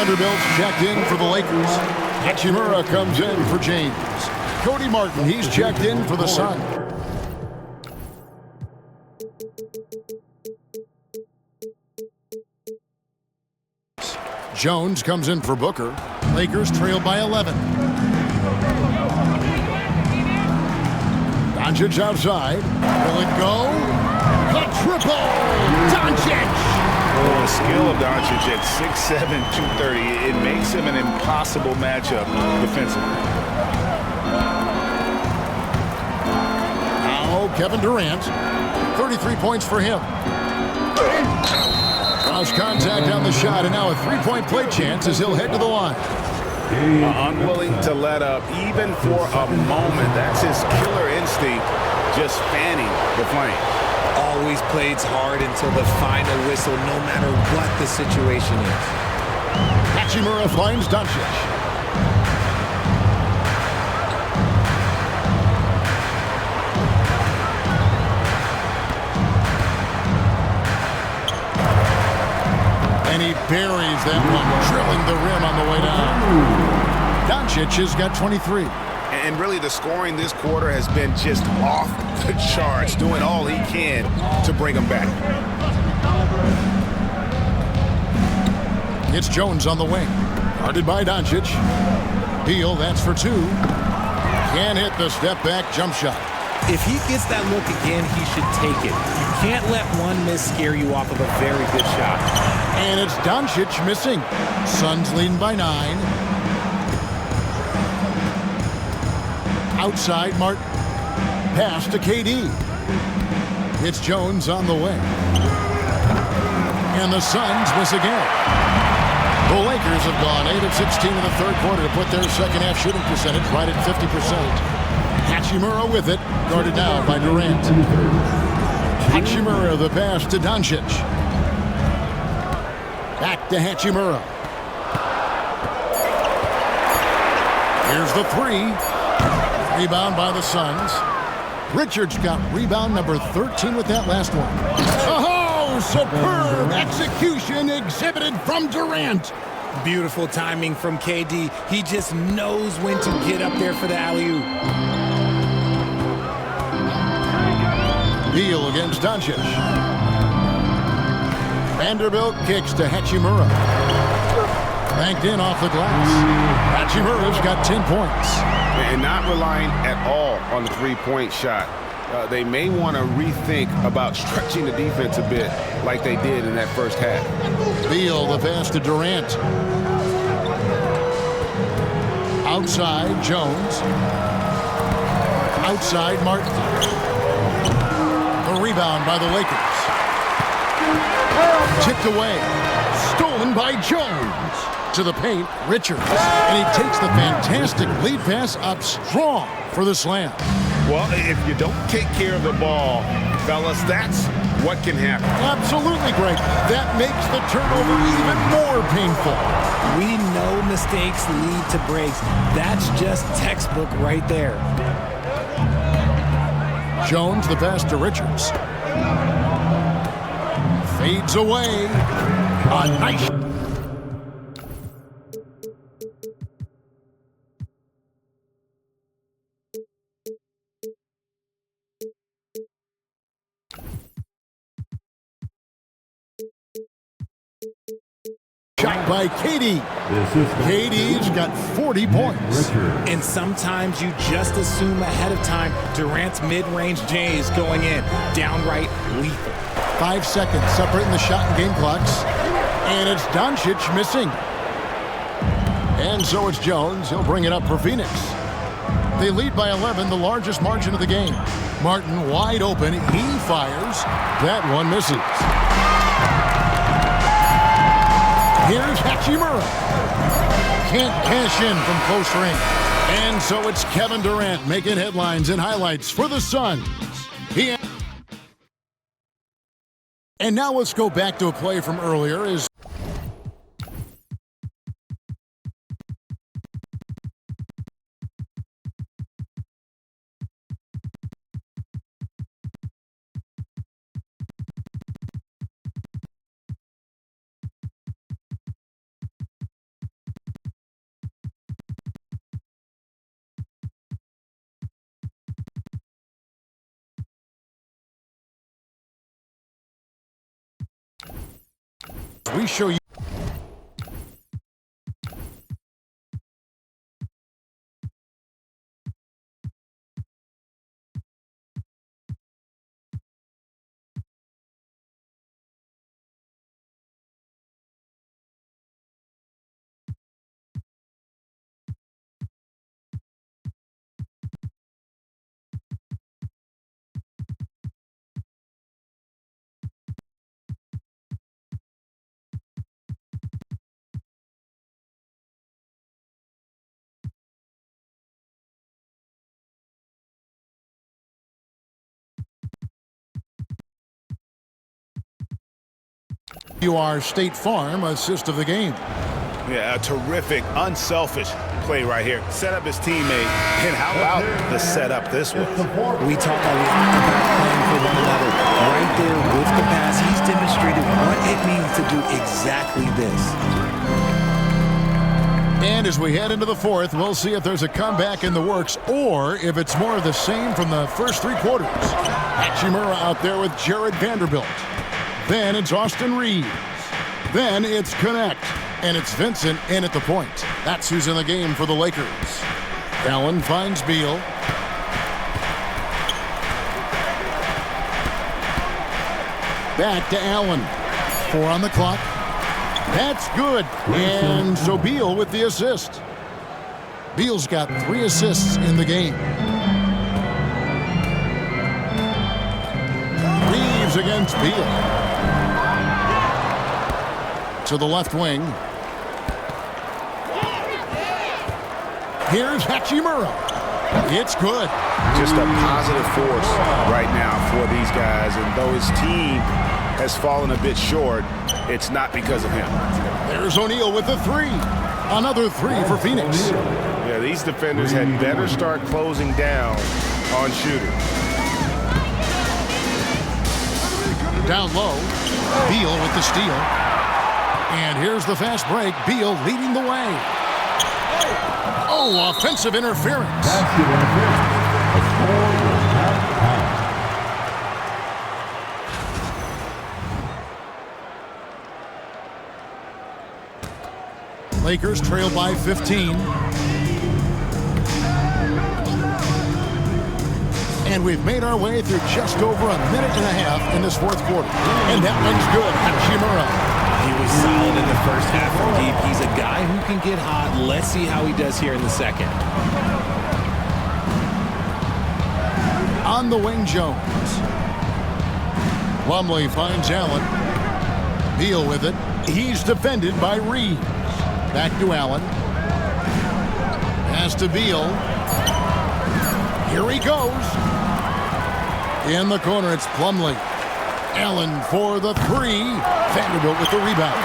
Vanderbilt's checked in for the Lakers. Hachimura comes in for James. Cody Martin, he's checked in for the Suns. Jones comes in for Booker. Lakers trail by 11. Doncic outside. Will it go? The triple! Doncic! Well, the skill of Doncic at 6'7", 230, it makes him an impossible matchup defensively. Now Kevin Durant, 33 points for him. Cross contact on the shot, and now a three-point play chance as he'll head to the line. Unwilling to let up even for a moment. That's his killer instinct, just fanning the flame. Always plays hard until the final whistle, no matter what the situation is. Hachimura finds Doncic. And he buries that one, drilling the rim on the way down. Doncic has got 23. And really, the scoring this quarter has been just off the charts, doing all he can to bring them back. It's Jones on the wing. Guarded by Doncic. Beal, that's for two. Can't hit the step-back jump shot. If he gets that look again, he should take it. You can't let one miss scare you off of a very good shot. And it's Doncic missing. Suns leading by 9. Outside, Martin. Pass to KD. It's Jones on the wing. And the Suns miss again. The Lakers have gone 8 of 16 in the third quarter to put their second half shooting percentage right at 50%. Hachimura with it, guarded now by Durant. Hachimura, the pass to Doncic. Back to Hachimura. Here's the three. Rebound by the Suns. Richards got rebound number 13 with that last one. Oh, superb execution exhibited from Durant. Beautiful timing from KD. He just knows when to get up there for the alley-oop. Beal against Doncic. Vanderbilt kicks to Hachimura. Banked in off the glass. Hachimura's got 10 points. And not relying at all on the three-point shot. They may want to rethink about stretching the defense a bit like they did in that first half. Beal, the pass to Durant. Outside, Jones. Outside, Martin. The rebound by the Lakers. Tipped away. Stolen by Jones. To the paint, Richards. And he takes the fantastic lead pass up strong for the slam. Well, if you don't take care of the ball, fellas, that's what can happen. Absolutely great. That makes the turnover even more painful. We know mistakes lead to breaks. That's just textbook right there. Jones, the pass to Richards. Fades away. A nice... Shot by KD. KD's got 40 points. And sometimes you just assume ahead of time Durant's mid-range J is going in. Downright lethal. 5 seconds separating the shot and game clocks. And it's Doncic missing. And so it's Jones. He'll bring it up for Phoenix. They lead by 11, the largest margin of the game. Martin wide open. He fires. That one misses. Here's Hachimura. Can't cash in from close range. And so it's Kevin Durant making headlines and highlights for the Suns. And now let's go back to a play from earlier. We show you. You are State Farm assist of the game. Yeah, a terrific, unselfish play right here. Set up his teammate, and how about the setup this was? We talk a lot about playing for one another. Right there with the pass, he's demonstrated what it means to do exactly this. And as we head into the fourth, we'll see if there's a comeback in the works or if it's more of the same from the first three quarters. Hachimura out there with Jared Vanderbilt. Then it's Austin Reeves. Then it's Connect. And it's Vincent in at the point. That's who's in the game for the Lakers. Allen finds Beal. Back to Allen. 4 on the clock. That's good. And so Beal with the assist. Beal's got 3 assists in the game. Reeves against Beal. To the left wing. Here's Hachimura. It's good. Just a positive force right now for these guys. And though his team has fallen a bit short, it's not because of him. There's O'Neal with the three. Another three for Phoenix. Yeah, these defenders had better start closing down on shooters. Down low, Beal with the steal. And here's the fast break. Beal leading the way. Oh, offensive interference. Basket interference. The score will not count. Lakers trail by 15. And we've made our way through just over a minute and a half in this fourth quarter. And that one's good. Hachimura. He was solid in the first half from deep. He's a guy who can get hot. Let's see how he does here in the second. On the wing, Jones. Plumlee finds Allen. Beal with it. He's defended by Reeves. Back to Allen. Pass to Beal. Here he goes. In the corner, it's Plumlee. Allen for the three. Vanderbilt with the rebound.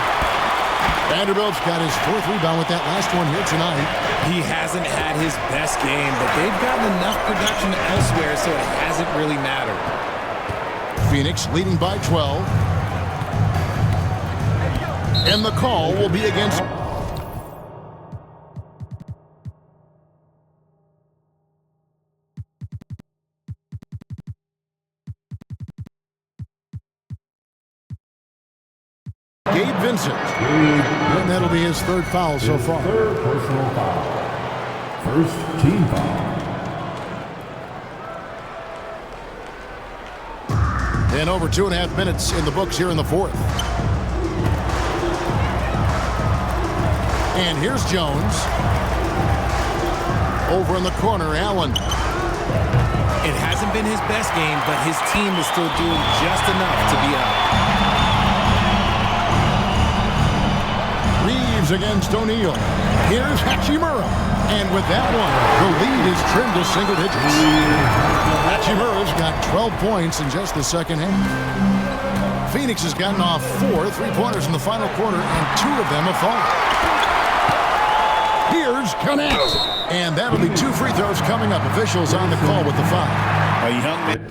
Vanderbilt's got his fourth rebound with that last one here tonight. He hasn't had his best game, but they've gotten enough production elsewhere, so it hasn't really mattered. Phoenix leading by 12. And the call will be against... Gabe Vincent. And that'll be his third foul so far. Third personal foul. First team foul. And over 2.5 minutes in the books here in the fourth. And here's Jones. Over in the corner, Allen. It hasn't been his best game, but his team is still doing just enough to be up. Reeves against O'Neal. Here's Hachimura. And with that one, the lead is trimmed to single digits. Hachimura's got 12 points in just the second half. Phoenix has gotten off 4 3-pointers in the final quarter, and 2 of them have fallen. Here's Connect. And that'll be 2 free throws coming up. Officials on the call with the foul. A young man.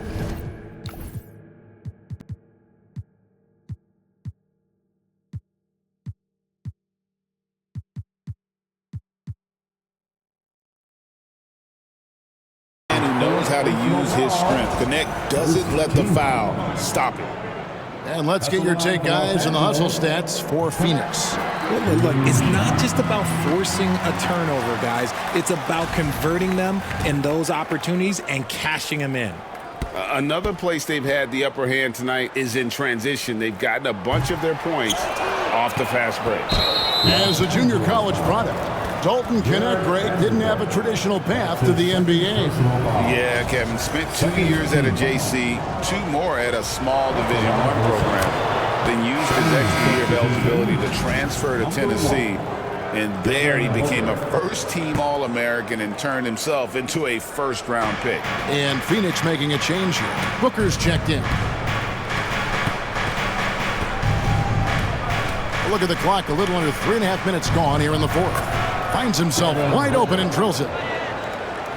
How to use his strength. Connect doesn't let the foul stop it. And let's get your take, guys, on the hustle stats for Phoenix. Look, it's not just about forcing a turnover, guys. It's about converting them in those opportunities and cashing them in. Another place they've had the upper hand tonight is in transition. They've gotten a bunch of their points off the fast break. As a junior college product, Dalton Connect, Greg, didn't have a traditional path to the NBA. Yeah, Kevin. Spent 2 years at a JC, 2 more at a small Division I program. Then used his extra year of eligibility to transfer to Tennessee. And there he became a first-team All-American and turned himself into a first-round pick. And Phoenix making a change here. Booker's checked in. Look at the clock, a little under 3.5 minutes gone here in the fourth. Finds himself wide open and drills it.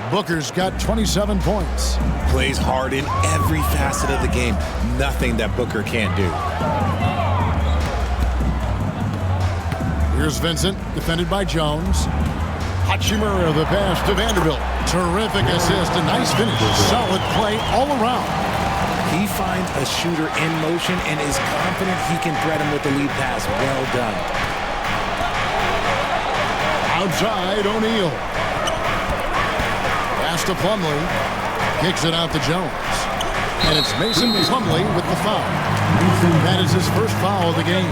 Booker's got 27 points. Plays hard in every facet of the game. Nothing that Booker can't do. Here's Vincent, defended by Jones. Hachimura, the pass to Vanderbilt. Terrific assist, a nice finish. Solid play all around. He finds a shooter in motion and is confident he can thread him with the lead pass. Well done. Outside, O'Neal. Pass to Plumlee. Kicks it out to Jones. And it's Mason Plumlee with the foul. That is his first foul of the game.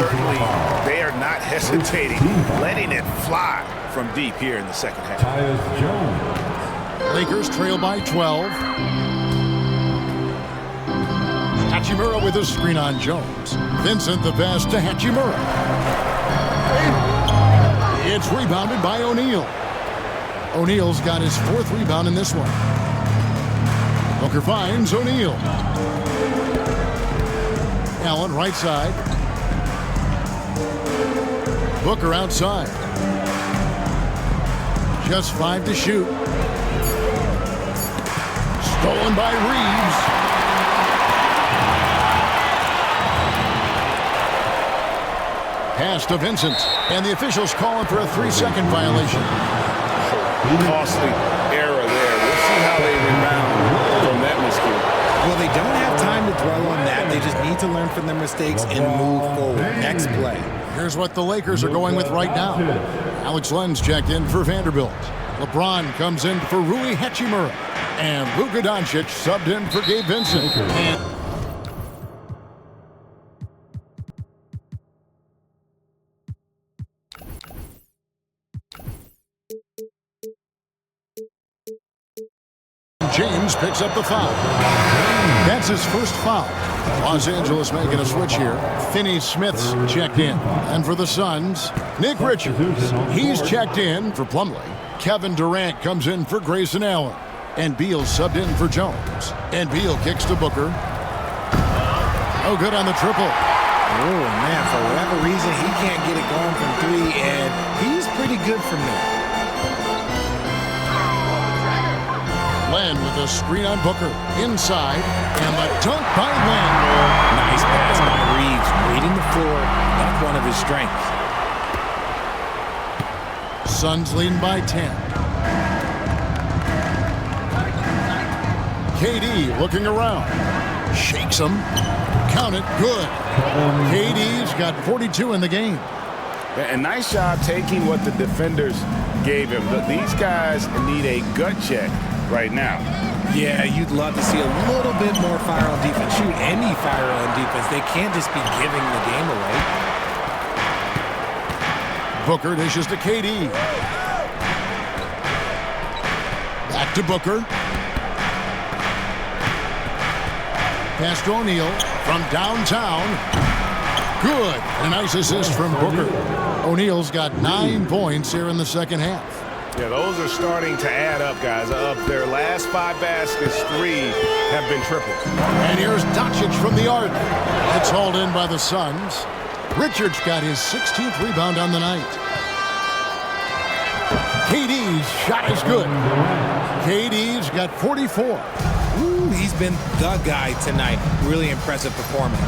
certainly they are not hesitating, letting it fly from deep here in the second half. Tyus Jones. Lakers trail by 12. Hachimura with a screen on Jones. Vincent the pass to Hachimura. It's rebounded by O'Neal. O'Neal's got his 4th rebound in this one. Booker finds O'Neal. Allen right side. Booker outside. Just 5 to shoot. Stolen by Reeves. Pass to Vincent, and the officials calling for a 3-second violation. Costly error there. We'll see how they rebound from that miscue. Well, they don't have time to dwell on that. They just need to learn from their mistakes and move forward. Next play. Here's what the Lakers are going with right now. Alex Len's checked in for Vanderbilt. LeBron comes in for Rui Hachimura. And Luka Doncic subbed in for Gabe Vincent. James picks up the foul. That's his first foul. Los Angeles making a switch here. Finney Smith's checked in. And for the Suns, Nick Richards. He's checked in for Plumlee. Kevin Durant comes in for Grayson Allen. And Beal subbed in for Jones. And Beal kicks to Booker. No good on the triple. Oh, man, for whatever reason, he can't get it going from 3, and he's pretty good from there. Len with a screen on Booker. Inside. And the dunk by Len. Nice pass by Reeves. Reading the floor. That's one of his strengths. Suns leading by 10. KD looking around. Shakes him. Count it. Good. KD's got 42 in the game. And nice job taking what the defenders gave him. These guys need a gut check right now. Yeah, you'd love to see a little bit more fire on defense. Shoot any fire on defense. They can't just be giving the game away. Booker dishes to KD. Back to Booker. Pass to O'Neal from downtown. Good. A nice assist from Booker. O'Neal's got 9 points here in the second half. Yeah, those are starting to add up, guys. Of their last 5 baskets, 3 have been triples. And here's Doncic from the arc. It's hauled in by the Suns. Richards got his 16th rebound on the night. KD's shot is good. KD's got 44. Ooh, he's been the guy tonight. Really impressive performance.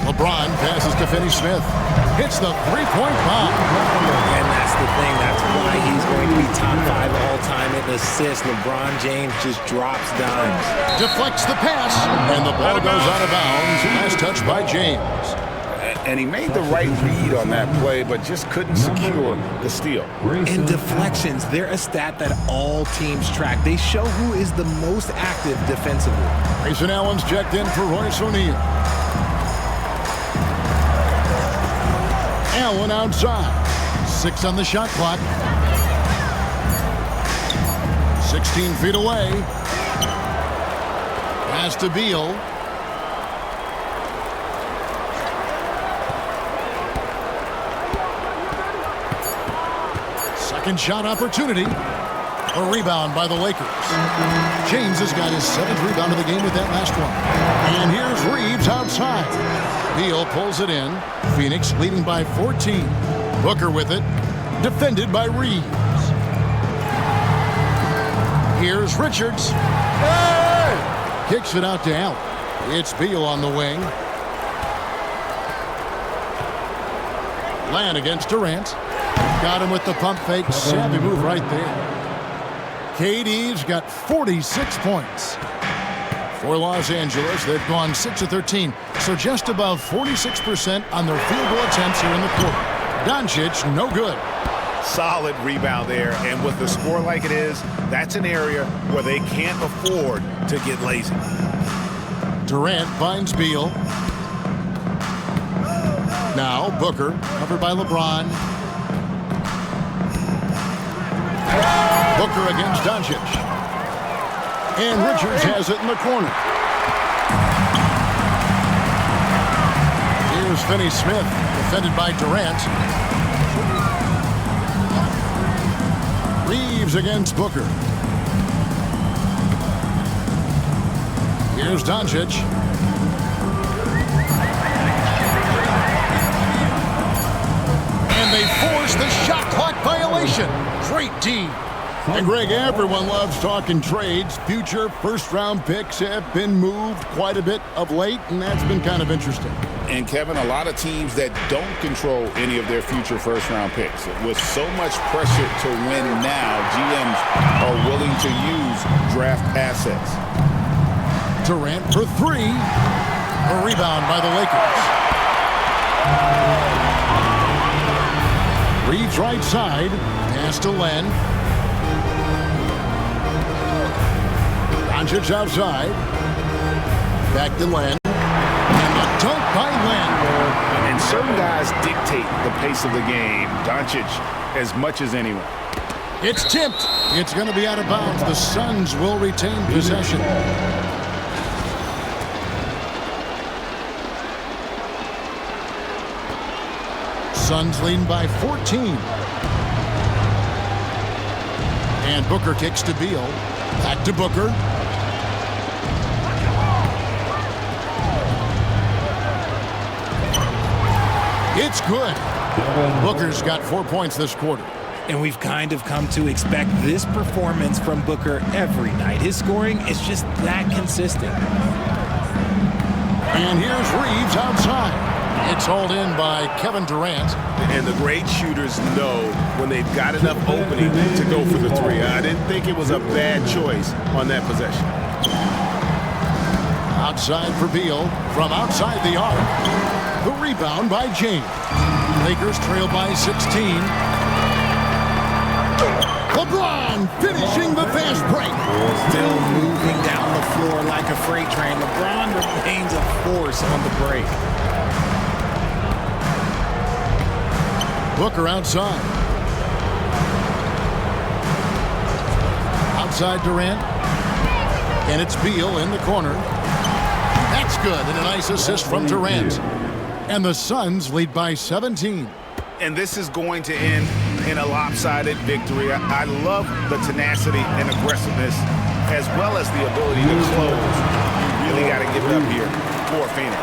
LeBron passes to Finney Smith. Hits the 3-point bomb. And that's the thing. That's why he's going to be top 5 all-time in assists. LeBron James just drops dimes. Deflects the pass. And the ball goes out of bounds. Last touch by James. And he made the right read on that play, but just couldn't secure the steal. And deflections, they're a stat that all teams track. They show who is the most active defensively. Grayson Allen's checked in for Royce O'Neal. Allen outside. 6 on the shot clock. 16 feet away. Pass to Beal. Second shot opportunity. A rebound by the Lakers. James has got his 7th rebound of the game with that last one. And here's Reeves outside. Beal pulls it in. Phoenix leading by 14. Booker with it. Defended by Reeves. Here's Richards. Hey! Kicks it out to Allen. It's Beal on the wing. Land against Durant. Got him with the pump fake. Savvy move right there. KD's got 46 points. For Los Angeles, they've gone 6 of 13, so just above 46% on their field goal attempts here in the quarter. Doncic, no good. Solid rebound there, and with the score like it is, that's an area where they can't afford to get lazy. Durant finds Beal. Now Booker, covered by LeBron. Booker against Doncic. And Richards has it in the corner. Here's Finney Smith, defended by Durant. Reeves against Booker. Here's Doncic. And they force the shot clock violation. Great D. And Greg, everyone loves talking trades. Future first-round picks have been moved quite a bit of late, and that's been kind of interesting. And, Kevin, a lot of teams that don't control any of their future first-round picks. With so much pressure to win now, GMs are willing to use draft assets. Durant for three. A rebound by the Lakers. Reeves right side. Pass to Len. Doncic outside. Back to Len. And a dunk by Len. And certain guys dictate the pace of the game. Doncic as much as anyone. It's tipped. It's going to be out of bounds. The Suns will retain possession. Suns leading by 14. And Booker kicks to Beal. Back to Booker. It's good. Booker's got 4 points this quarter. And we've kind of come to expect this performance from Booker every night. His scoring is just that consistent. And here's Reeves outside. It's hauled in by Kevin Durant. And the great shooters know when they've got enough opening to go for the three. I didn't think it was a bad choice on that possession. Outside for Beal. From outside the arc. The rebound by James. Lakers trail by 16. LeBron finishing the fast break. Still moving down the floor like a freight train. LeBron remains a force on the break. Booker outside. Outside Durant. And it's Beal in the corner. That's good. And a nice assist from Durant. And the Suns lead by 17. And this is going to end in a lopsided victory. I love the tenacity and aggressiveness as well as the ability to close. You really got to give it up here for Phoenix.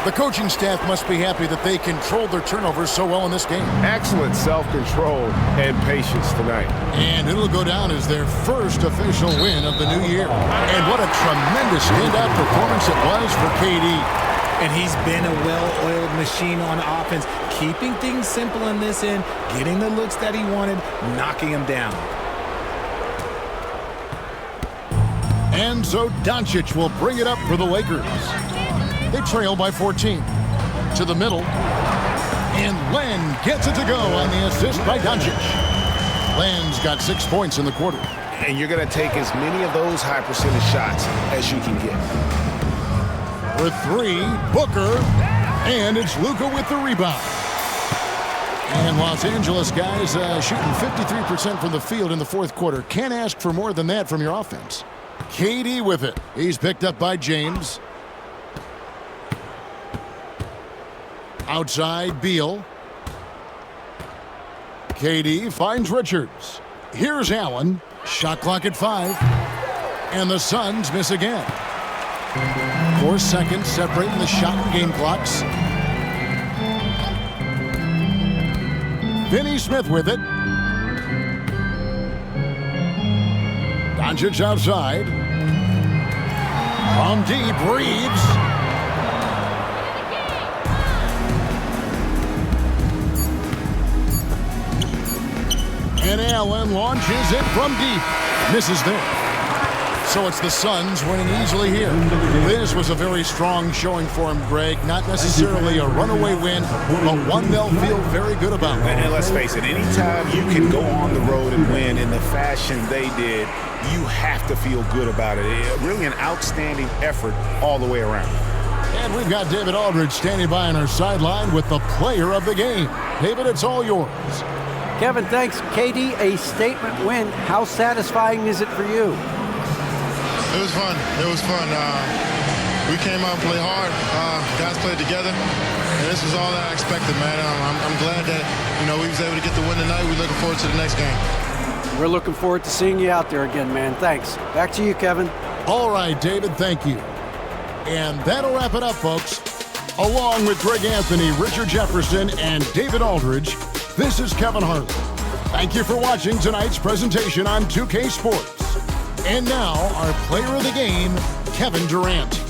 The coaching staff must be happy that they controlled their turnovers so well in this game. Excellent self-control and patience tonight. And it'll go down as their first official win of the new year. And what a tremendous standout performance it was for KD. And he's been a well-oiled machine on offense, keeping things simple in this end, getting the looks that he wanted, knocking them down. And so Doncic will bring it up for the Lakers. They trail by 14. To the middle. And Len gets it to go on the assist by Doncic. Len's got 6 points in the quarter. And you're going to take as many of those high percentage shots as you can get. For three, Booker. And it's Luka with the rebound. And Los Angeles guys shooting 53% from the field in the fourth quarter. Can't ask for more than that from your offense. KD with it. He's picked up by James. Outside, Beal. KD finds Richards. Here's Allen. Shot clock at 5. And the Suns miss again. 4 seconds separating the shot and game clocks. Finney Smith with it. Doncic outside. From deep, Reeves. And Allen launches it from deep. Misses there. So it's the Suns winning easily here. This was a very strong showing for him, Greg. Not necessarily a runaway win, but one they'll feel very good about. And let's face it, anytime you can go on the road and win in the fashion they did, you have to feel good about it. Really an outstanding effort all the way around. And we've got David Aldridge standing by on our sideline with the player of the game. David, it's all yours. Kevin, thanks. KD, a statement win. How satisfying is it for you? It was fun. It was fun. We came out and played hard. Guys played together. And this was all that I expected, man. I'm glad that, we was able to get the win tonight. We're looking forward to the next game. We're looking forward to seeing you out there again, man. Thanks. Back to you, Kevin. All right, David, thank you. And that'll wrap it up, folks. Along with Greg Anthony, Richard Jefferson, and David Aldridge, this is Kevin Harlan. Thank you for watching tonight's presentation on 2K Sports. And now, our player of the game, Kevin Durant.